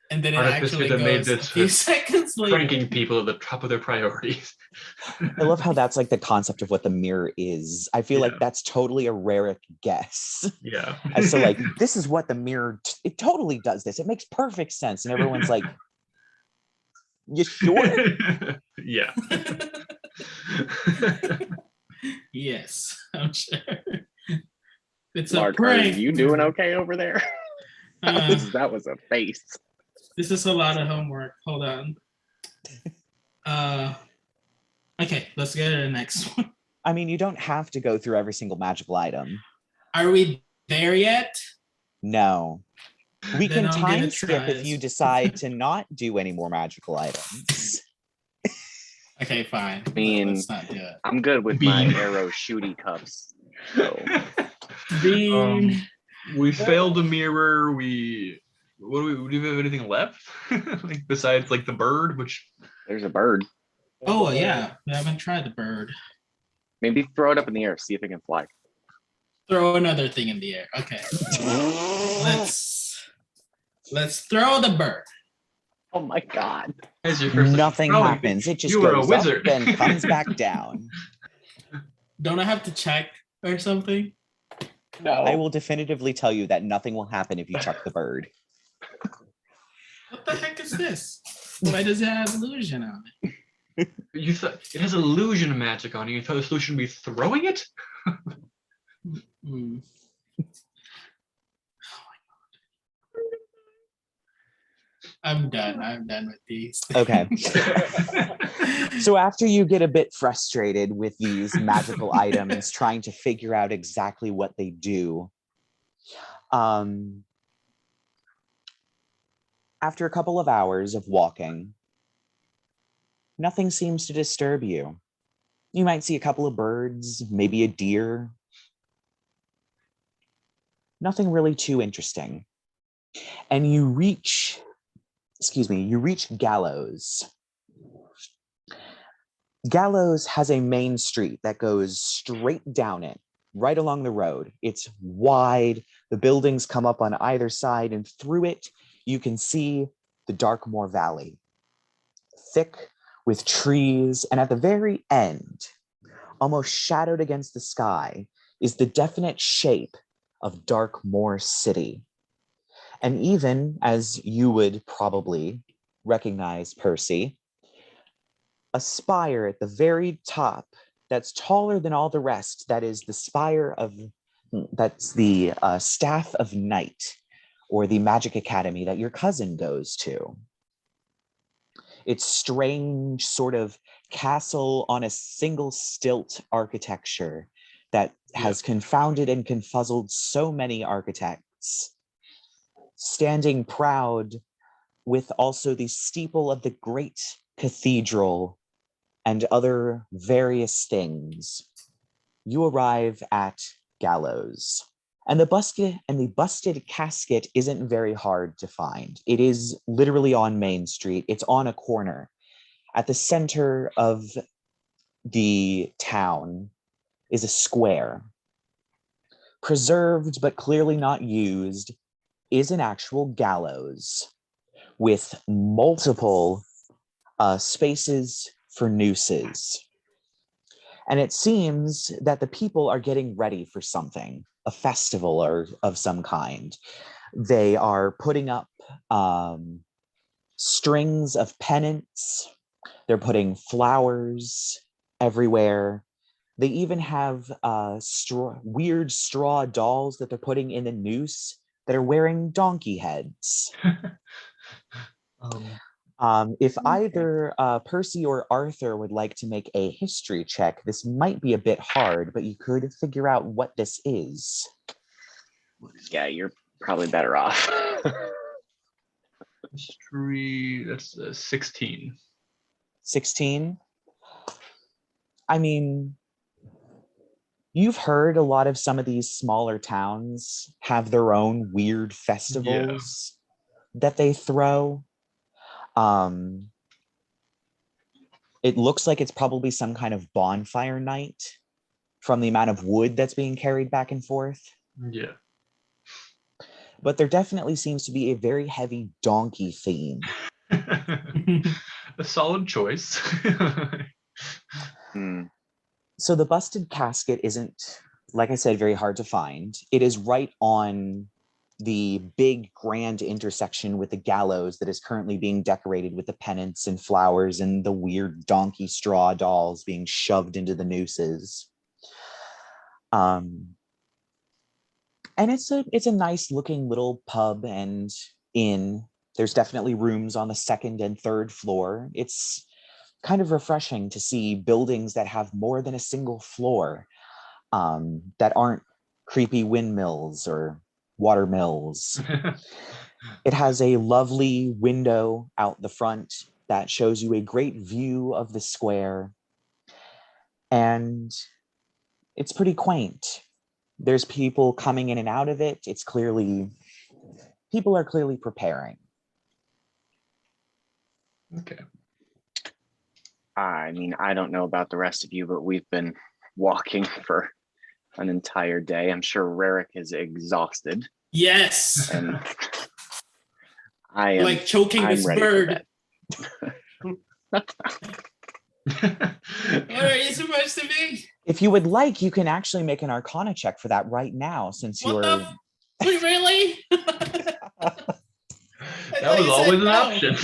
And then it artificer actually that made goes a this few seconds later. pranking people at the top of their priorities. I love how that's like the concept of what the mirror is. I feel Yeah. like that's totally a Rerek guess. Yeah. As to like, this is what the mirror, it totally does this. It makes perfect sense. And everyone's like, you sure? Yeah. Yes, I'm sure. It's Lark, a prank. are you doing okay over there? That was a face. This is a lot of homework. Hold on. Okay, let's go to the next one. I mean, you don't have to go through every single magical item. Are we there yet? No. We Then can I'm gonna time skip try if you this. decide to not do any more magical items. Okay, fine. I mean, Let's not do it. I'm good with my Beam. arrow shooty cups. So Beam. We failed the mirror. Do we have anything left? Like besides like the bird, which there's a bird. Oh yeah, we haven't tried the bird. Maybe throw it up in the air, see if it can fly. Throw another thing in the air. Okay. Let's throw the bird. Oh my god. as your first Nothing throwing happens. thing, It just you are a goes wizard. up and comes back down. Don't I have to check or something? No. I will definitively tell you that nothing will happen if you chuck the bird. What the heck is this? Why does it have illusion on it? You thought it has illusion magic on it. You thought the solution would be throwing it? Hmm. I'm done with these. Okay. So after you get a bit frustrated with these magical items, trying to figure out exactly what they do, after a couple of hours of walking, nothing seems to disturb you. You might see a couple of birds, maybe a deer. Nothing really too interesting. And you reach Gallows. Gallows has a main street that goes straight down it, right along the road. It's wide, the buildings come up on either side, and through it, you can see the Darkmoor Valley, thick with trees, and at the very end, almost shadowed against the sky, is the definite shape of Darkmoor City. And even as you would probably recognize, Percy, a spire at the very top that's taller than all the rest, that is the Staff of Night, or the Magic Academy that your cousin goes to. It's strange sort of castle on a single stilt architecture that has confounded and confuzzled so many architects, standing proud with also the steeple of the great cathedral and other various things. You arrive at Gallows. And the busted casket isn't very hard to find. It is literally on Main Street. It's on a corner. At the center of the town is a square. Preserved but clearly not used is an actual gallows with multiple spaces for nooses. And it seems that the people are getting ready for something, a festival or of some kind. They are putting up strings of pennants. They're putting flowers everywhere. They even have weird straw dolls that they're putting in the noose that are wearing donkey heads. If either Percy or Arthur would like to make a history check, this might be a bit hard, but you could figure out what this is. Yeah, you're probably better off. History, that's 16. 16? I mean, you've heard a lot of some of these smaller towns have their own weird festivals that they throw. It looks like it's probably some kind of bonfire night from the amount of wood that's being carried back and forth. Yeah. But there definitely seems to be a very heavy donkey theme. A solid choice. So the busted casket isn't, like I said, very hard to find. It is right on the big grand intersection with the gallows that is currently being decorated with the pennants and flowers and the weird donkey straw dolls being shoved into the nooses. And it's a nice looking little pub and inn. There's definitely rooms on the second and third floor. It's kind of refreshing to see buildings that have more than a single floor, that aren't creepy windmills or water mills. It has a lovely window out the front that shows you a great view of the square. And it's pretty quaint. There's people coming in and out of it. People are clearly preparing. Okay. I mean, I don't know about the rest of you, but we've been walking for an entire day. I'm sure Rerek is exhausted. Yes. And I am like choking this bird. What are you supposed to be? If you would like, you can actually make an Arcana check for that right now, since you're... Really? That was always an option.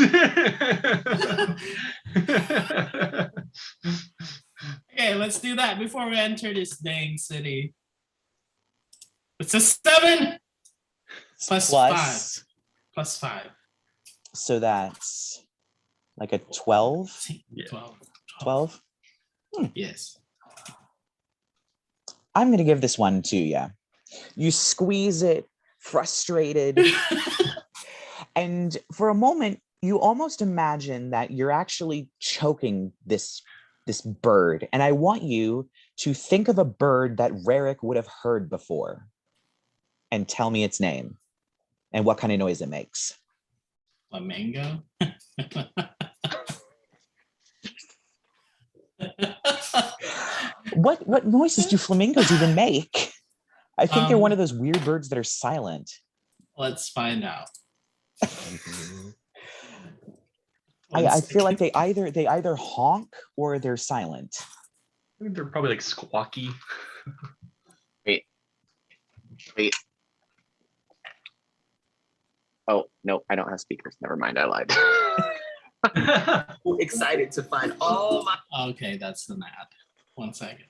Okay, let's do that before we enter this dang city. It's a 7 plus 5. Plus 5. So that's like a 12? Yeah. 12? Yes. I'm going to give this one to you. You squeeze it, frustrated. And for a moment, you almost imagine that you're actually choking this bird. And I want you to think of a bird that Rerek would have heard before and tell me its name and what kind of noise it makes. Flamingo? What noises do flamingos even make? I think they're one of those weird birds that are silent. Let's find out. I feel like they either honk or they're silent. I think they're probably like squawky. Wait. Oh, no, I don't have speakers. Never mind, I lied. Excited to find all my... Okay, that's the map. 1 second.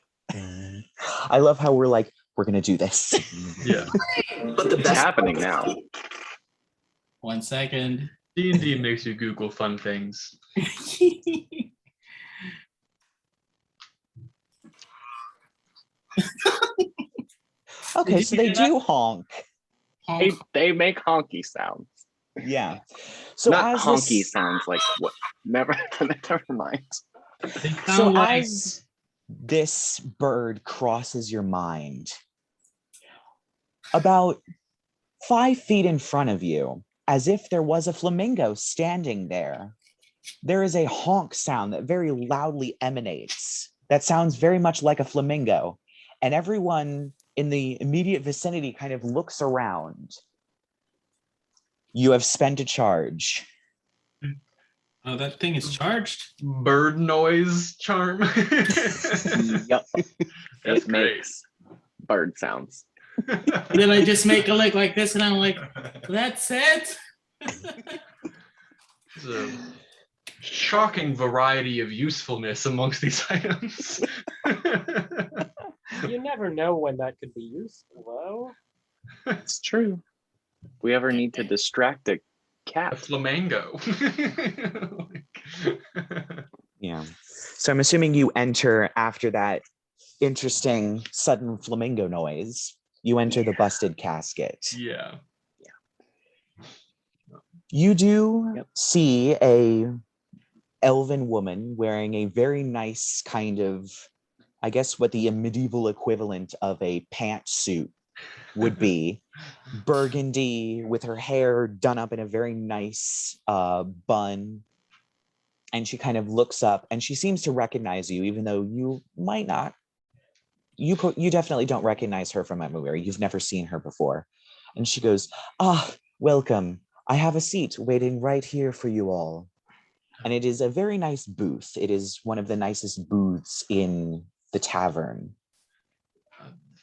I love how we're going to do this. Yeah. But the It's best happening now. 1 second. D&D makes you Google fun things. Okay, so they do honk. They make honky sounds. Yeah. So not as honky sounds like what? Never mind. So as this bird crosses your mind, about 5 feet in front of you, as if there was a flamingo standing there, there is a honk sound that very loudly emanates. That sounds very much like a flamingo. And everyone in the immediate vicinity kind of looks around. You have spent a charge. Oh, that thing is charged? Bird noise charm. Yep. That's It makes bird sounds. Then I just make a leg like this and I'm like, that's it? There's a shocking variety of usefulness amongst these items. You never know when that could be useful, though. It's true. If we ever need to distract a A cat. flamingo. Yeah. So I'm assuming you enter after that interesting sudden flamingo noise. You enter the busted casket. Yeah. You do Yep. see a elven woman wearing a very nice kind of, I guess what the medieval equivalent of a pantsuit would be. Burgundy with her hair done up in a very nice bun. And she kind of looks up and she seems to recognize you, even though you might not. You definitely don't recognize her from everywhere. You've never seen her before. And she goes, welcome. I have a seat waiting right here for you all. And it is a very nice booth. It is one of the nicest booths in the tavern.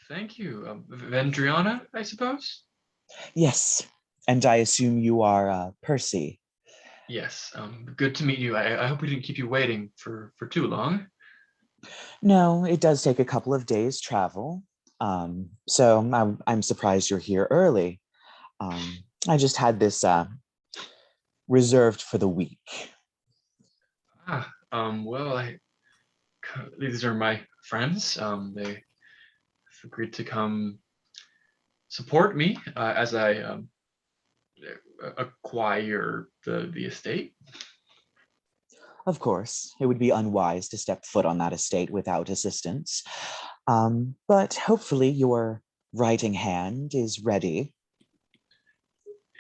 Thank you. Vendriana, I suppose? Yes. And I assume you are Percy. Yes. Good to meet you. I hope we didn't keep you waiting for too long. No, it does take a couple of days travel. So I'm surprised you're here early. I just had this reserved for the week. Well, these are my friends. They agreed to come support me as I acquire the estate. Of course, it would be unwise to step foot on that estate without assistance. But hopefully your writing hand is ready.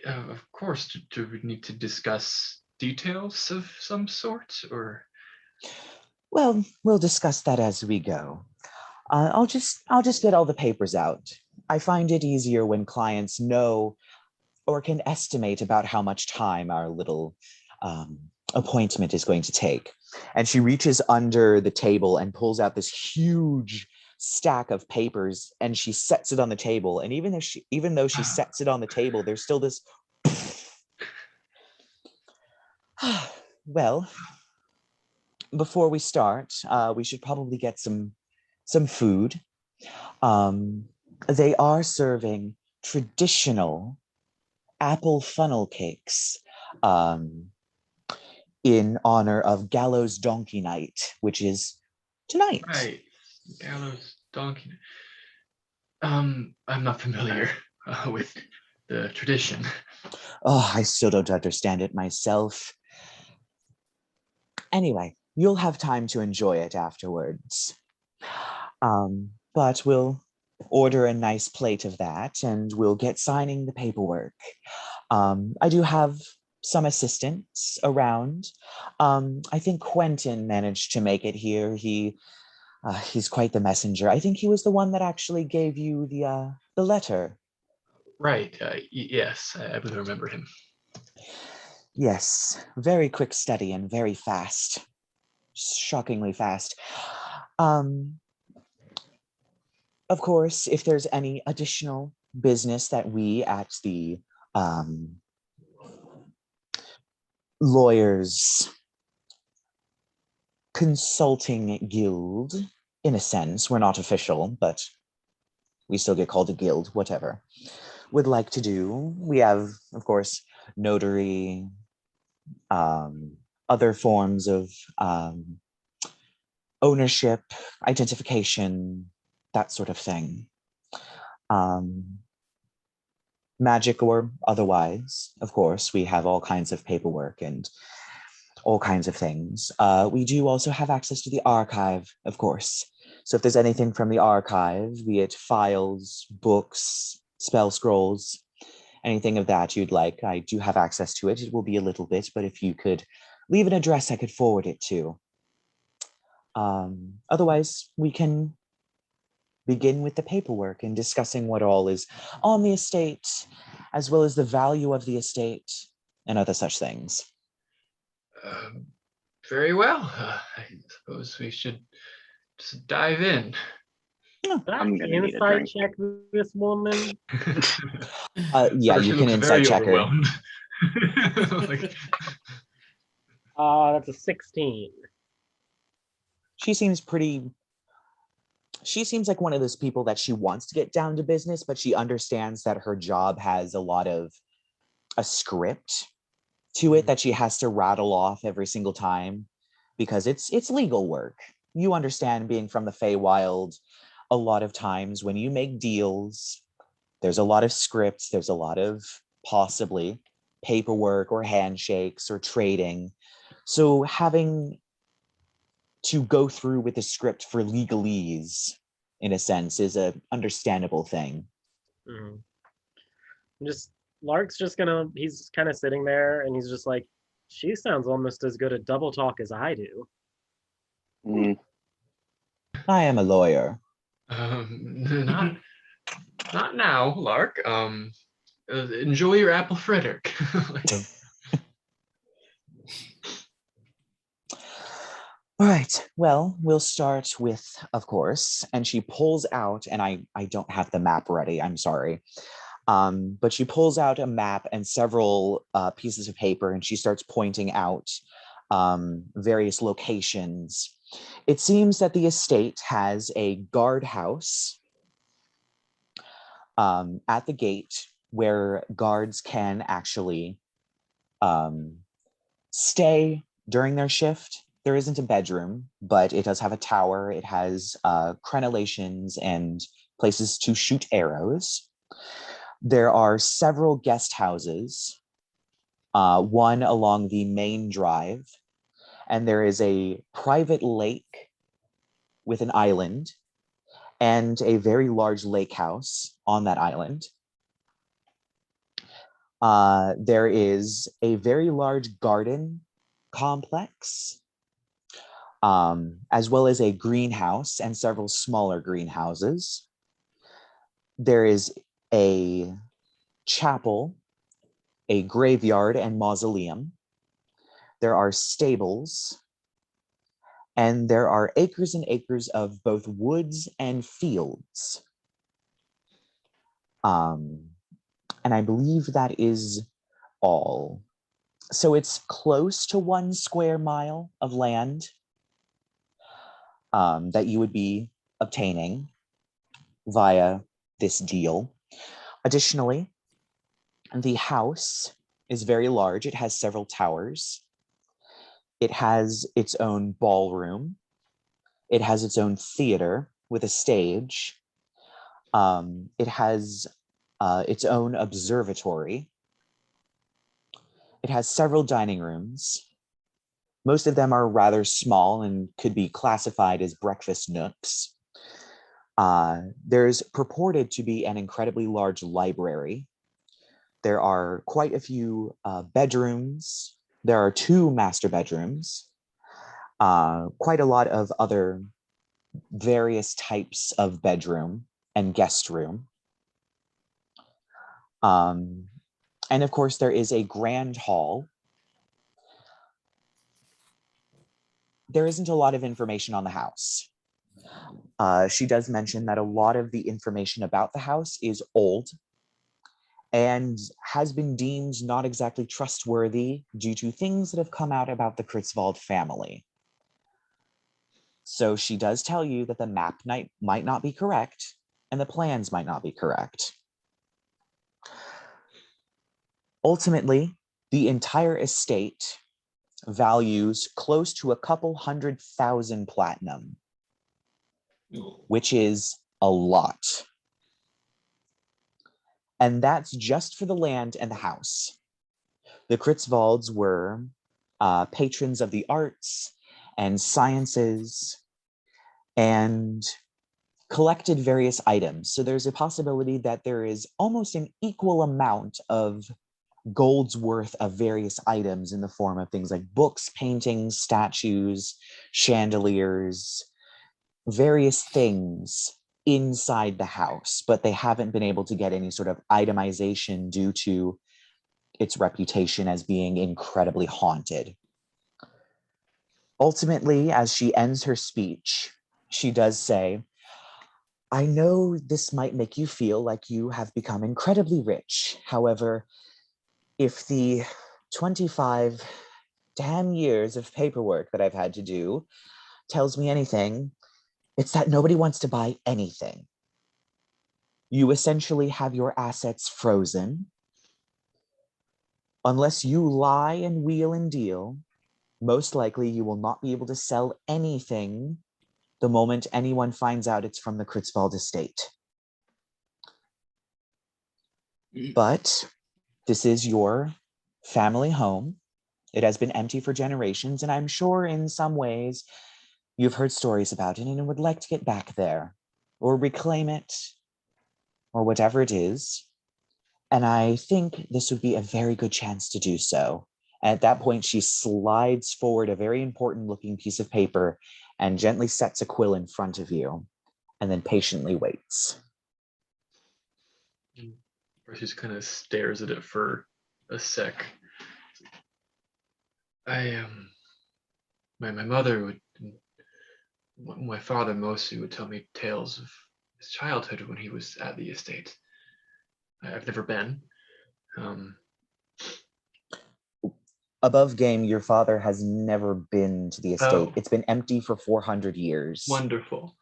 Of course, do we need to discuss details of some sort, or? Well, we'll discuss that as we go. I'll just get all the papers out. I find it easier when clients know or can estimate about how much time our little appointment is going to take. And she reaches under the table and pulls out this huge stack of papers and she sets it on the table. And even though she sets it on the table, there's still this. Well, before we start, we should probably get some food. They are serving traditional apple funnel cakes in honor of Gallows Donkey Night, which is tonight. Right, Gallows Donkey. I'm not familiar with the tradition. Oh, I still don't understand it myself. Anyway, you'll have time to enjoy it afterwards. But we'll order a nice plate of that and we'll get signing the paperwork. I do have some assistants around. I think Quentin managed to make it here. He's quite the messenger. I think he was the one that actually gave you the letter. Right. Yes, I remember him. Yes, very quick study and very fast. Shockingly fast. Of course, if there's any additional business that we at the lawyers consulting guild, in a sense, we're not official, but we still get called a guild, whatever, would like to do. We have, of course, notary, other forms of ownership, identification, that sort of thing. Magic or otherwise, of course, we have all kinds of paperwork and all kinds of things. We do also have access to the archive, of course. So if there's anything from the archive, be it files, books, spell scrolls, anything of that you'd like, I do have access to it. It will be a little bit, but if you could leave an address I could forward it to. Otherwise, we can begin with the paperwork and discussing what all is on the estate, as well as the value of the estate and other such things. Very well. I suppose we should just dive in. I'm gonna need a Insight drink. check this woman. Yeah, Percy you can looks insight very check her. overwhelmed. Like, That's a 16. She seems like one of those people that she wants to get down to business, but she understands that her job has a lot of a script to it that she has to rattle off every single time because it's legal work. You understand, being from the Feywild, a lot of times when you make deals, there's a lot of scripts, there's a lot of possibly paperwork or handshakes or trading. So having to go through with the script for legalese, in a sense, is a understandable thing. Mm. Just Lark's just gonna. He's kind of sitting there, and he's just like, "She sounds almost as good at double talk as I do." Mm. I am a lawyer. Not now, Lark. Enjoy your apple fritter. All right, well, we'll start with, of course, and she pulls out, and I don't have the map ready, I'm sorry. But she pulls out a map and several pieces of paper, and she starts pointing out various locations. It seems that the estate has a guardhouse at the gate where guards can actually stay during their shift. There isn't a bedroom, but it does have a tower. It has crenellations and places to shoot arrows. There are several guest houses, one along the main drive, and there is a private lake with an island and a very large lake house on that island. There is a very large garden complex, as well as a greenhouse and several smaller greenhouses. There is a chapel, a graveyard and mausoleum. There are stables, and there are acres and acres of both woods and fields. And I believe that is all. So it's close to 1 square mile of land that you would be obtaining via this deal. Additionally, the house is very large. It has several towers. It has its own ballroom. It has its own theater with a stage. It has its own observatory. It has several dining rooms. Most of them are rather small and could be classified as breakfast nooks. There's purported to be an incredibly large library. There are quite a few bedrooms. There are 2 master bedrooms, quite a lot of other various types of bedroom and guest room. And of course, there is a grand hall. There isn't a lot of information on the house. She does mention that a lot of the information about the house is old and has been deemed not exactly trustworthy due to things that have come out about the Kritzwald family. So she does tell you that the map might not be correct and the plans might not be correct. Ultimately, the entire estate values close to a couple 100,000 platinum, which is a lot. And that's just for the land and the house. The Kritzwalds were patrons of the arts and sciences and collected various items. So there's a possibility that there is almost an equal amount of gold's worth of various items in the form of things like books, paintings, statues, chandeliers, various things inside the house, but they haven't been able to get any sort of itemization due to its reputation as being incredibly haunted. Ultimately, as she ends her speech, she does say, I know this might make you feel like you have become incredibly rich. However, if the 25 damn years of paperwork that I've had to do tells me anything, it's that nobody wants to buy anything. You essentially have your assets frozen. Unless you lie and wheel and deal, most likely you will not be able to sell anything the moment anyone finds out it's from the Kritzwald estate. But this is your family home. It has been empty for generations, and I'm sure in some ways you've heard stories about it and would like to get back there or reclaim it or whatever it is. And I think this would be a very good chance to do so. And at that point, she slides forward a very important looking piece of paper and gently sets a quill in front of you and then patiently waits. Percy just kind of stares at it for a sec. My mother would, my father mostly would tell me tales of his childhood when he was at the estate. I've never been. Above game, your father has never been to the estate. Oh. It's been empty for 400 years. Wonderful.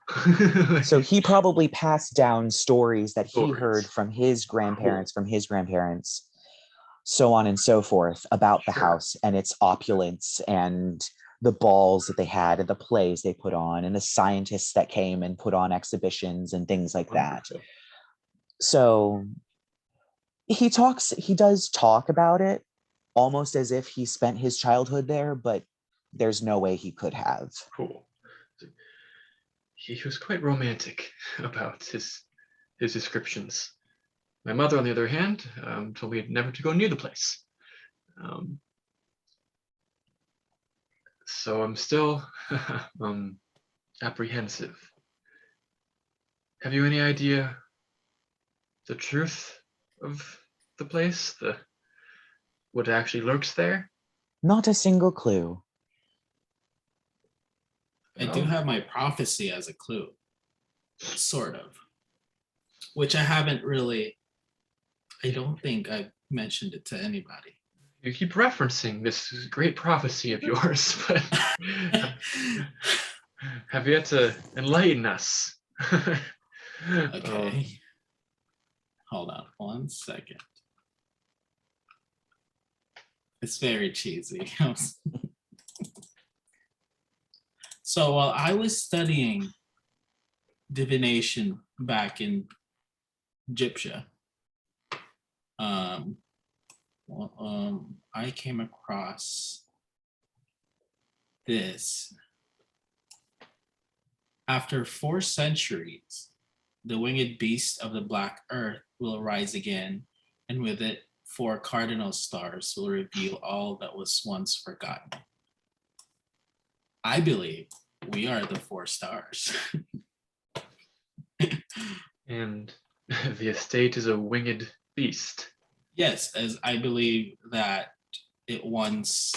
So he probably passed down stories that he heard from his grandparents, so on and so forth, about the house and its opulence and the balls that they had and the plays they put on and the scientists that came and put on exhibitions and things like that. So he does talk about it almost as if he spent his childhood there, but there's no way he could have. Cool. He was quite romantic about his descriptions. My mother, on the other hand, told me never to go near the place. So I'm still apprehensive. Have you any idea the truth of the place? What actually lurks there? Not a single clue. I do have my prophecy as a clue, sort of, which I haven't really, I don't think I've mentioned it to anybody. You keep referencing this great prophecy of yours, but have yet to enlighten us. Okay. Hold on 1 second. It's very cheesy. So while I was studying divination back in Gyptia, I came across this. After 4 centuries, the winged beast of the black earth will rise again, and with it 4 cardinal stars will reveal all that was once forgotten. I believe we are the 4 stars. And the estate is a winged beast. Yes, as I believe that it once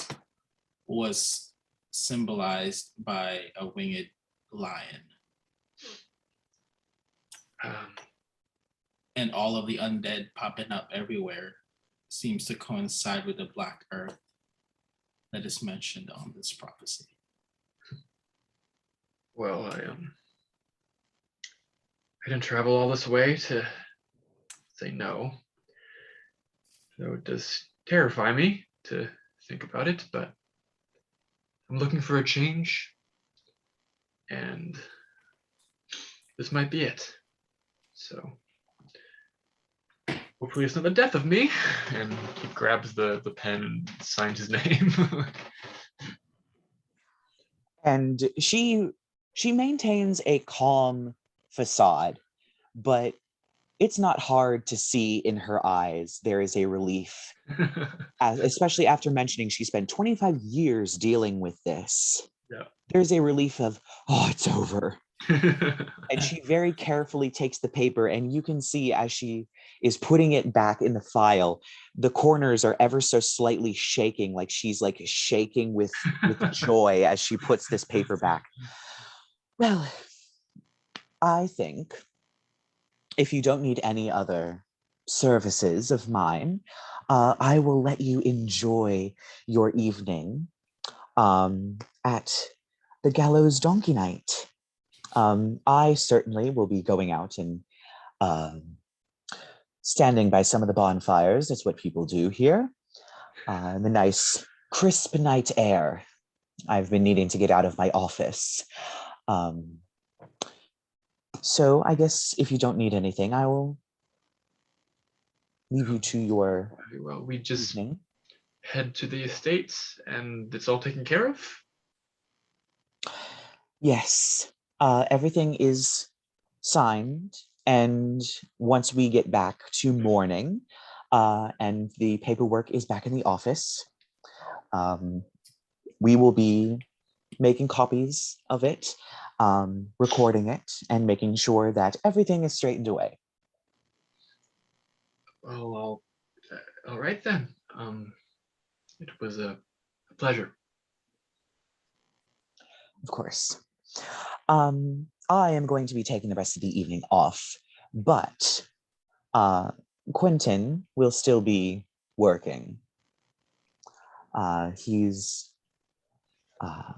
was symbolized by a winged lion. And all of the undead popping up everywhere seems to coincide with the black earth that is mentioned on this prophecy. Well, I didn't travel all this way to say no. So it does terrify me to think about it, but I'm looking for a change, and this might be it. So hopefully it's not the death of me. And he grabs the pen and signs his name. And she maintains a calm facade, but it's not hard to see in her eyes there is a relief, especially after mentioning she spent 25 years dealing with this. Yeah. There's a relief of, oh, it's over. And she very carefully takes the paper, and you can see as she is putting it back in the file, the corners are ever so slightly shaking, like she's like shaking with joy as she puts this paper back. Well, I think if you don't need any other services of mine, I will let you enjoy your evening. at the Gallows Donkey Night. I certainly will be going out and standing by some of the bonfires. That's what people do here. The nice crisp night air. I've been needing to get out of my office. So I guess if you don't need anything, I will leave you to your Very well, we just evening. head to the estates and it's all taken care of? Yes, everything is signed, and once we get back to morning, and the paperwork is back in the office, we will be making copies of it, recording it, and making sure that everything is straightened away. Oh, all right then. It was a pleasure. Of course. I am going to be taking the rest of the evening off, but Quentin will still be working. He's, of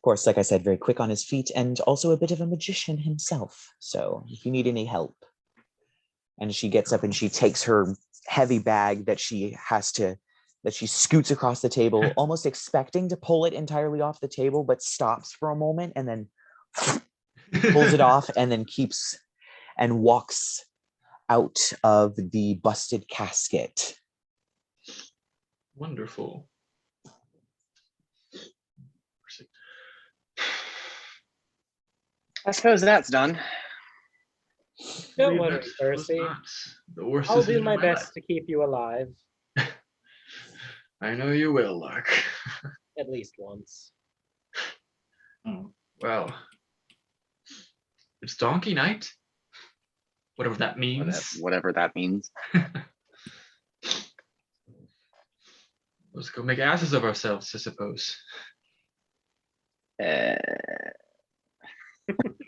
course, like I said, very quick on his feet and also a bit of a magician himself. So if you need any help. And she gets up and she takes her heavy bag that she scoots across the table, almost expecting to pull it entirely off the table, but stops for a moment and then pulls it off and then keeps and walks out of the busted casket. Wonderful. I suppose that's done. Don't Believe worry, that was Percy. not the worst I'll do decision my of best to keep you alive, life. I know you will, Lark. at least once. Well, it's Donkey Night. Whatever that means. Whatever that means. Let's go make asses of ourselves, I suppose.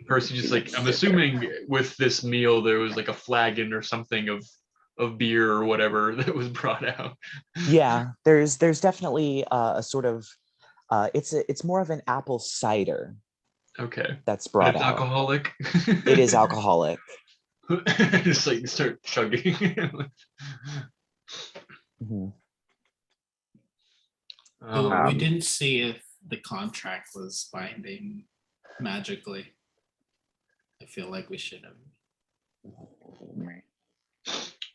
Percy just like, I'm assuming with this meal there was like a flagon or something of beer or whatever that was brought out. Yeah, there's definitely a sort of it's more of an apple cider Okay. that's But brought it's out. alcoholic. It is alcoholic. Just like start chugging. Mhm. We didn't see if the contract was binding magically. I feel like we should have.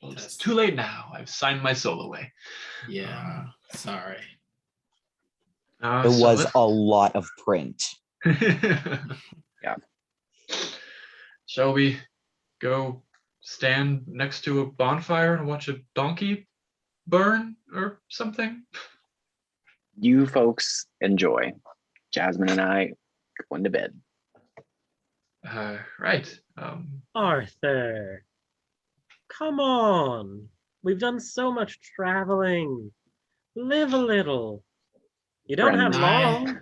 Well, it's too late now. I've signed my soul away. Yeah, sorry. There was a lot of print. Yeah. Shall we go stand next to a bonfire and watch a donkey burn or something? You folks enjoy. Jasmine and I going to bed. Right. Arthur, come on. We've done so much traveling. Live a little. You don't have long.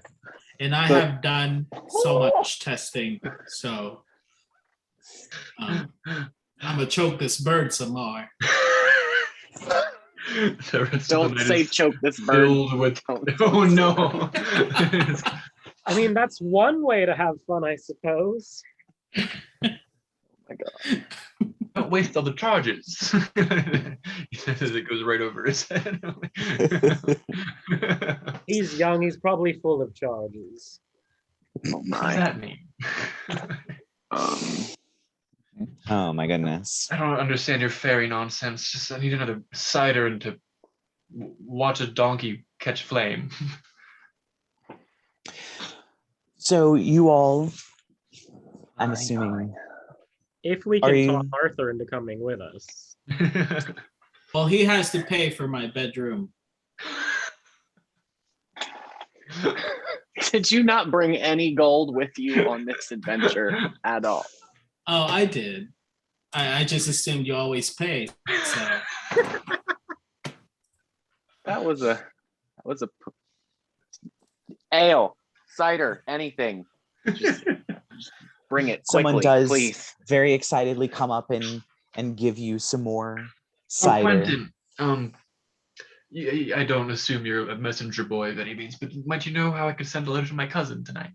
I have done so much testing, so I'm gonna choke this bird some more. The rest of Don't the night say is choke this bird. filled with Don't oh say no. I mean, that's one way to have fun, I suppose. Oh my God. Don't waste all the charges. He says as it goes right over his head. He's young, he's probably full of charges. Oh What does my. that mean? Oh my goodness. I don't understand your fairy nonsense. Just I need another cider and to watch a donkey catch flame. So you all, I'm assuming, If we Are can you- talk Arthur into coming with us. Well, he has to pay for my bedroom. Did you not bring any gold with you on this adventure at all? Oh, I did. I just assumed you always pay. So That was a ale, cider, anything. Just bring it Someone quickly, does please. very excitedly come up and give you some more Oh, cider. Quentin, I don't assume you're a messenger boy of any means, but might you know how I could send a letter to my cousin tonight?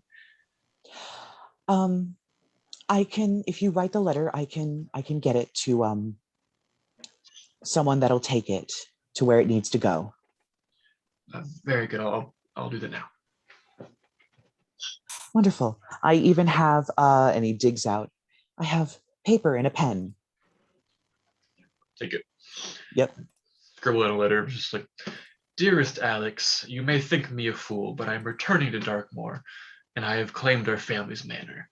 I can, if you write the letter, I can get it to someone that'll take it to where it needs to go. Very good. I'll do that now. Wonderful. I even have, and he digs out, I have paper and a pen. Take it. Yep. Scribble out a letter, just like, dearest Alex, you may think me a fool, but I'm returning to Darkmoor, and I have claimed our family's manor.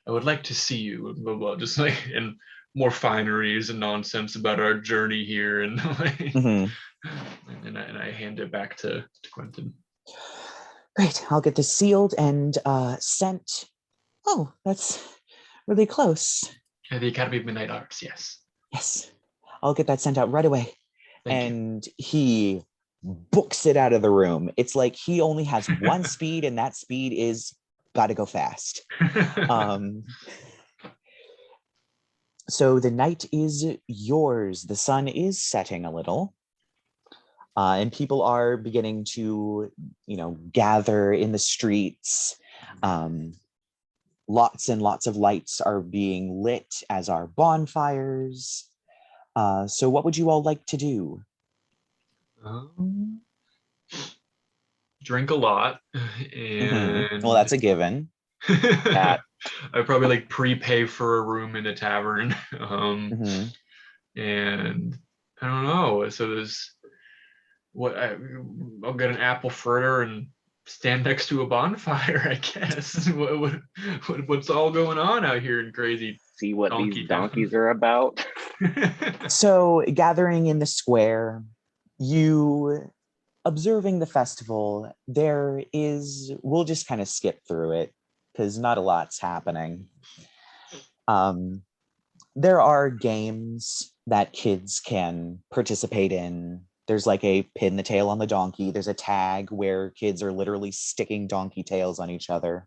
I would like to see you, blah, blah, just like, and more fineries and nonsense about our journey here, and like, and I hand it back to Quentin. Great. I'll get this sealed and sent. Oh, that's really close. The Academy of Midnight Arts, yes. Yes. I'll get that sent out right away. Thank you. He books it out of the room. It's like he only has one speed, and that speed is gotta go fast. So the night is yours. The sun is setting a little. And people are beginning to, gather in the streets. Lots and lots of lights are being lit, as are bonfires. So what would you all like to do? Drink a lot. And Well, that's a given. I probably like prepay for a room in a tavern. And I don't know. So there's I'll get an apple fritter and stand next to a bonfire, I guess. What's all going on out here in crazy? See what these donkeys are about. So gathering in the square, you observing the festival, we'll just kind of skip through it because not a lot's happening. There are games that kids can participate in. There's like a pin the tail on the donkey. There's a tag where kids are literally sticking donkey tails on each other.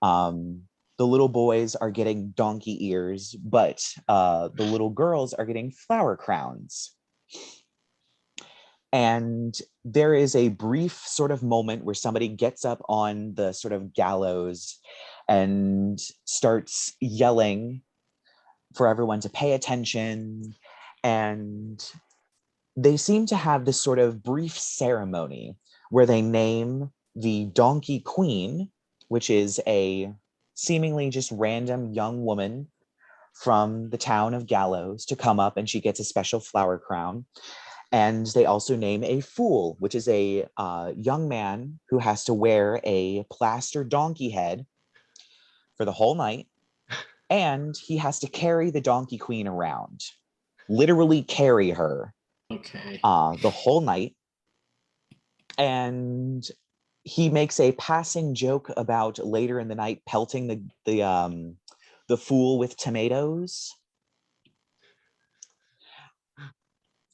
The little boys are getting donkey ears, but the little girls are getting flower crowns. And there is a brief sort of moment where somebody gets up on the sort of gallows and starts yelling for everyone to pay attention. And they seem to have this sort of brief ceremony where they name the Donkey Queen, which is a seemingly just random young woman from the town of Gallows, to come up, and she gets a special flower crown. And they also name a Fool, which is a young man who has to wear a plaster donkey head for the whole night. And he has to carry the Donkey Queen around, literally carry her the whole night. And he makes a passing joke about later in the night pelting the Fool with tomatoes.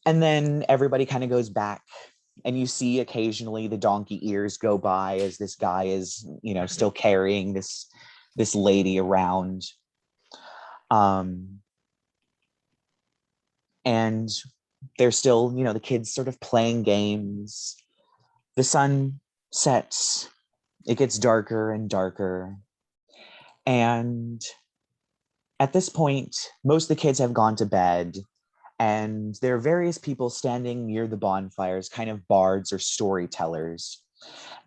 And then everybody kind of goes back, and you see occasionally the donkey ears go by as this guy is, still carrying this lady around. And they're still, the kids sort of playing games. The sun sets, it gets darker and darker. And at this point, most of the kids have gone to bed. And there are various people standing near the bonfires, kind of bards or storytellers.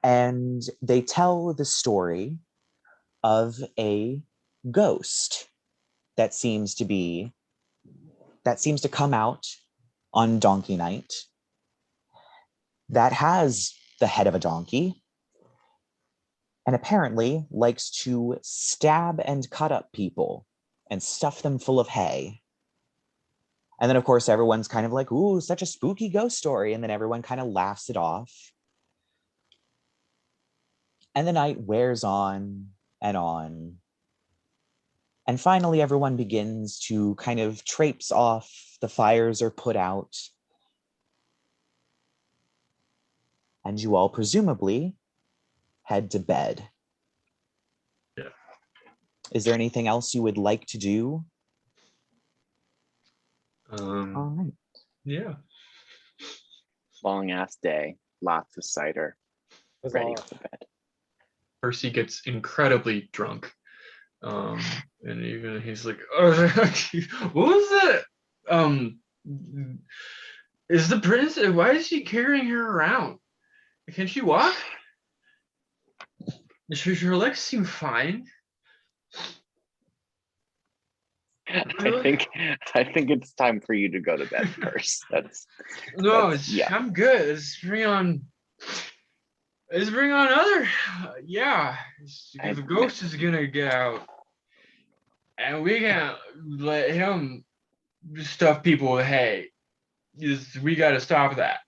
And they tell the story of a ghost that seems to come out on Donkey Night that has the head of a donkey and apparently likes to stab and cut up people and stuff them full of hay. And then, of course, everyone's kind of like, ooh, such a spooky ghost story. And then everyone kind of laughs it off. And the night wears on and on. And finally, everyone begins to kind of traipse off. The fires are put out. And you all presumably head to bed. Yeah. Is there anything else you would like to do? All right. Yeah. long ass day, lots of cider, Was ready all- for bed. Percy gets incredibly drunk. And even he's like, oh, what was that? Is the princess, why is she carrying her around? Can she walk? Her legs seem fine. I think it's time for you to go to bed first. Yeah. I'm good. Let's bring on other. Yeah, the ghost is gonna get out, and we can't let him stuff people with hay. We got to stop that.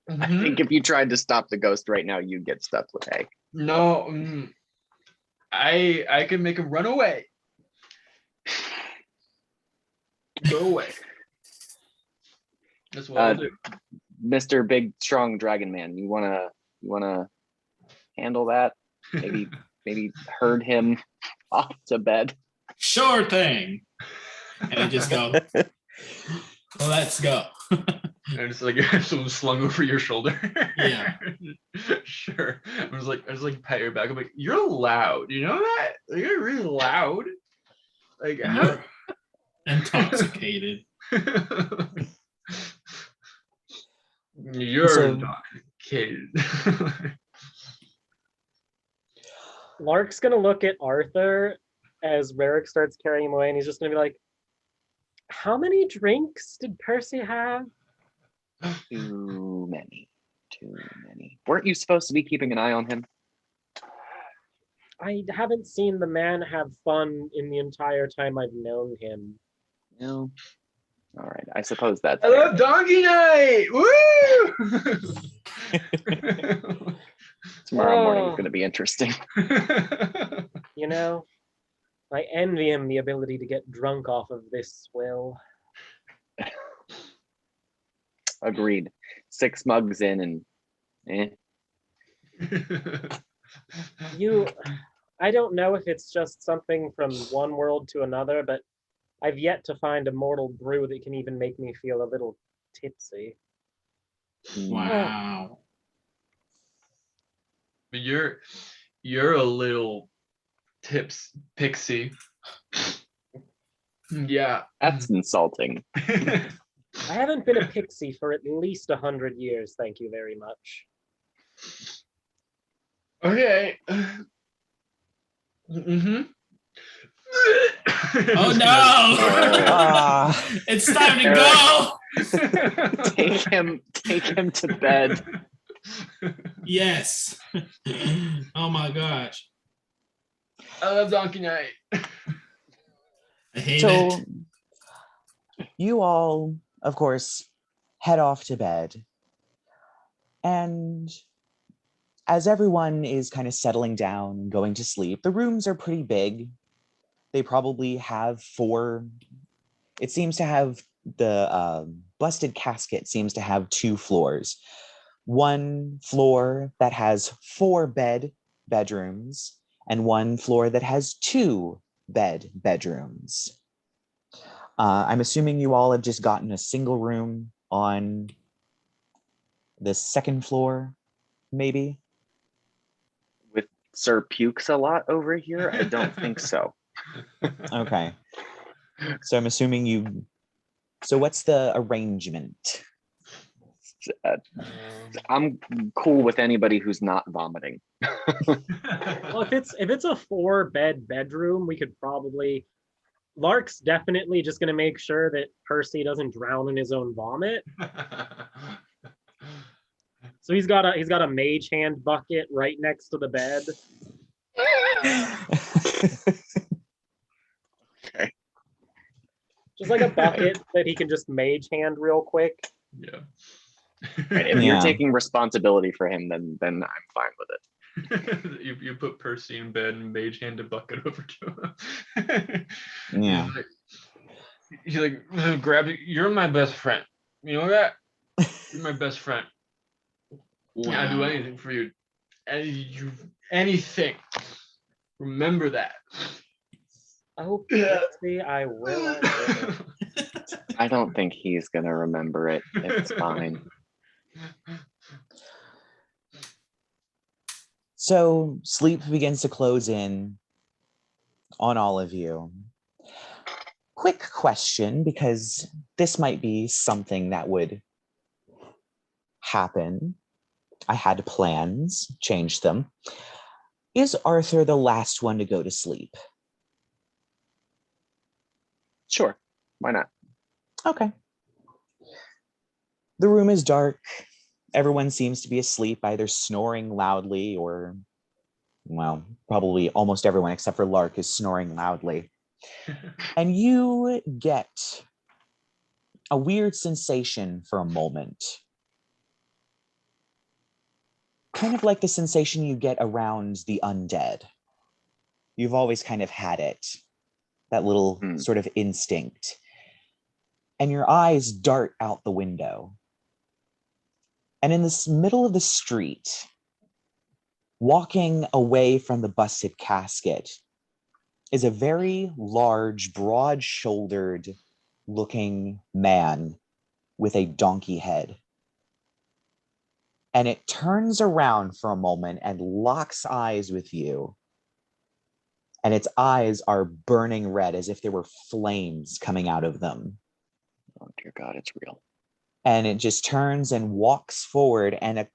I think if you tried to stop the ghost right now, you'd get stuck with hay. No, I can make him run away. Go away. That's what I'll do. Mr. Big Strong Dragon Man, you wanna handle that? Maybe herd him off to bed. Sure thing. And I just go, let's go. And it's like someone slung over your shoulder. Yeah. Sure. I was like pat your back. I'm like, you're loud. You know that? Like, you're really loud. Like how Intoxicated. You're So- intoxicated. Lark's gonna look at Arthur as Rerek starts carrying him away, and he's just gonna be like, "How many drinks did Percy have?" Too many. Weren't you supposed to be keeping an eye on him? I haven't seen the man have fun in the entire time I've known him. No. All right. I suppose that's I love Donkey Night. Woo! tomorrow morning is Oh. going to be interesting. You know, I envy him the ability to get drunk off of this swill. Agreed. 6 mugs in and I don't know if it's just something from one world to another, but I've yet to find a mortal brew that can even make me feel a little tipsy. Wow. You're a little pixie. Yeah. That's insulting. I haven't been a pixie for at least 100 years, thank you very much. Okay. Mm-hmm. Oh no! Ah. It's time to go. Take him to bed. Yes. Oh my gosh. I love Donkey Night. I hate So it. you all, of course, head off to bed. And as everyone is kind of settling down and going to sleep, the rooms are pretty big. They probably have 4. It seems to have the busted casket seems to have 2 floors. One floor that has 4 bedrooms and one floor that has 2 bedrooms. I'm assuming you all have just gotten a single room on the 2nd floor, maybe? With Sir Pukes a lot over here? I don't think so. Okay. So I'm assuming so what's the arrangement? I'm cool with anybody who's not vomiting. Well, if it's a 4-bed bedroom, we could probably. Lark's definitely just gonna make sure that Percy doesn't drown in his own vomit. So he's got a mage hand bucket right next to the bed. Okay. Just like a bucket that he can just mage hand real quick. Yeah. Right, if you're taking responsibility for him, then I'm fine with it. you put Percy in bed and mage hand a bucket over to him. Yeah. He's like grab it. You're my best friend. You know that? You're my best friend. I'll do anything for you. Anything. Remember that. Oh, Percy, I will. I don't think he's gonna remember it. It's fine. So sleep begins to close in on all of you. Quick question, because this might be something that would happen. I had plans, changed them. Is Arthur the last one to go to sleep? Sure. Why not? Okay. The room is dark. Everyone seems to be asleep, either snoring loudly or, well, probably almost everyone except for Lark is snoring loudly. And you get a weird sensation for a moment. Kind of like the sensation you get around the undead. You've always kind of had it, that little sort of instinct. And your eyes dart out the window. And in this middle of the street, walking away from the busted casket, is a very large, broad-shouldered looking man with a donkey head. And it turns around for a moment and locks eyes with you. And its eyes are burning red as if there were flames coming out of them. Oh, dear God, it's real. And it just turns and walks forward, and a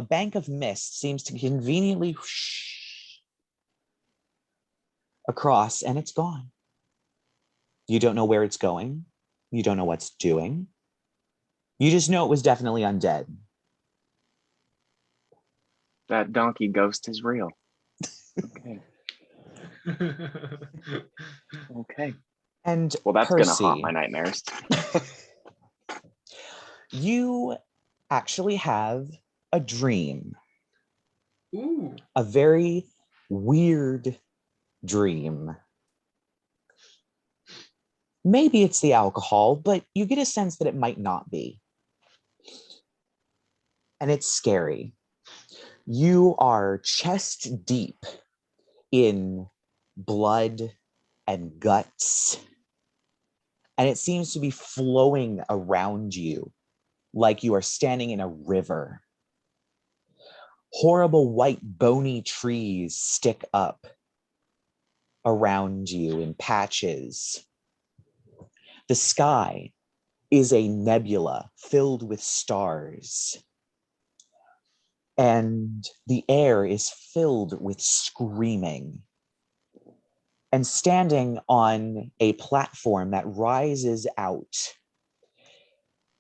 bank of mist seems to conveniently across, and it's gone. You don't know where it's going. You don't know what's doing. You just know it was definitely undead. That donkey ghost is real. Okay. Okay. And well, that's Percy, gonna haunt my nightmares. You actually have a dream. Ooh. A very weird dream. Maybe it's the alcohol, but you get a sense that it might not be. And it's scary. You are chest deep in blood and guts. And it seems to be flowing around you like you are standing in a river. Horrible white bony trees stick up around you in patches. The sky is a nebula filled with stars. And the air is filled with screaming. And standing on a platform that rises out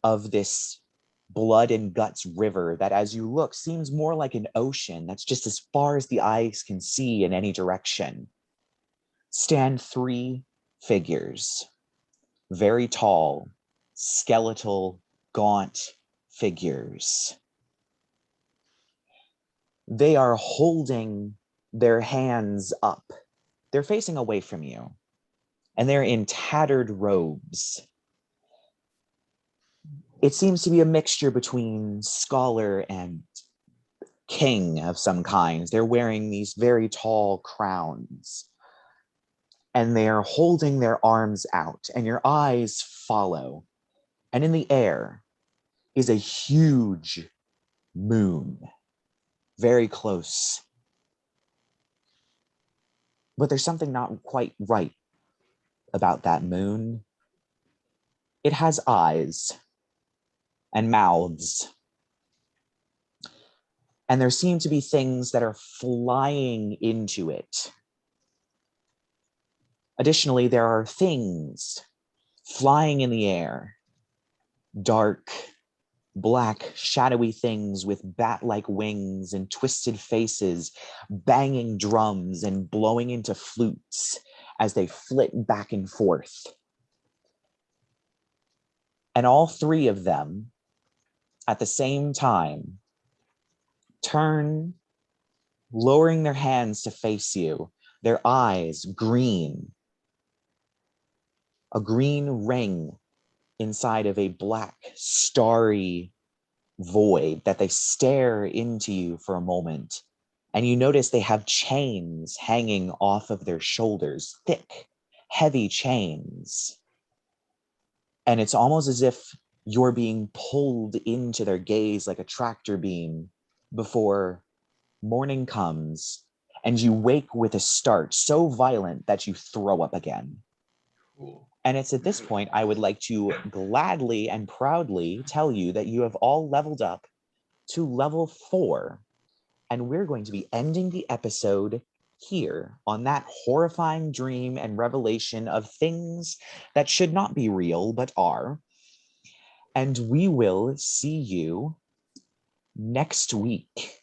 of this blood and guts river that, as you look, seems more like an ocean that's just as far as the eyes can see in any direction, stand 3 figures. Very tall, skeletal, gaunt figures. They are holding their hands up. They're facing away from you, and they're in tattered robes. It seems to be a mixture between scholar and king of some kinds. They're wearing these very tall crowns, and they are holding their arms out, and your eyes follow. And in the air is a huge moon, very close. But there's something not quite right about that moon. It has eyes and mouths. And there seem to be things that are flying into it. Additionally, there are things flying in the air, dark, black, shadowy things with bat-like wings and twisted faces, banging drums and blowing into flutes as they flit back and forth. And all 3 of them, at the same time, turn, lowering their hands to face you, their eyes green, a green ring inside of a black, starry void that they stare into you for a moment. And you notice they have chains hanging off of their shoulders, thick, heavy chains. And it's almost as if you're being pulled into their gaze like a tractor beam before morning comes and you wake with a start so violent that you throw up again. Cool. And it's at this point I would like to gladly and proudly tell you that you have all leveled up to level 4. And we're going to be ending the episode here on that horrifying dream and revelation of things that should not be real but are. And we will see you next week.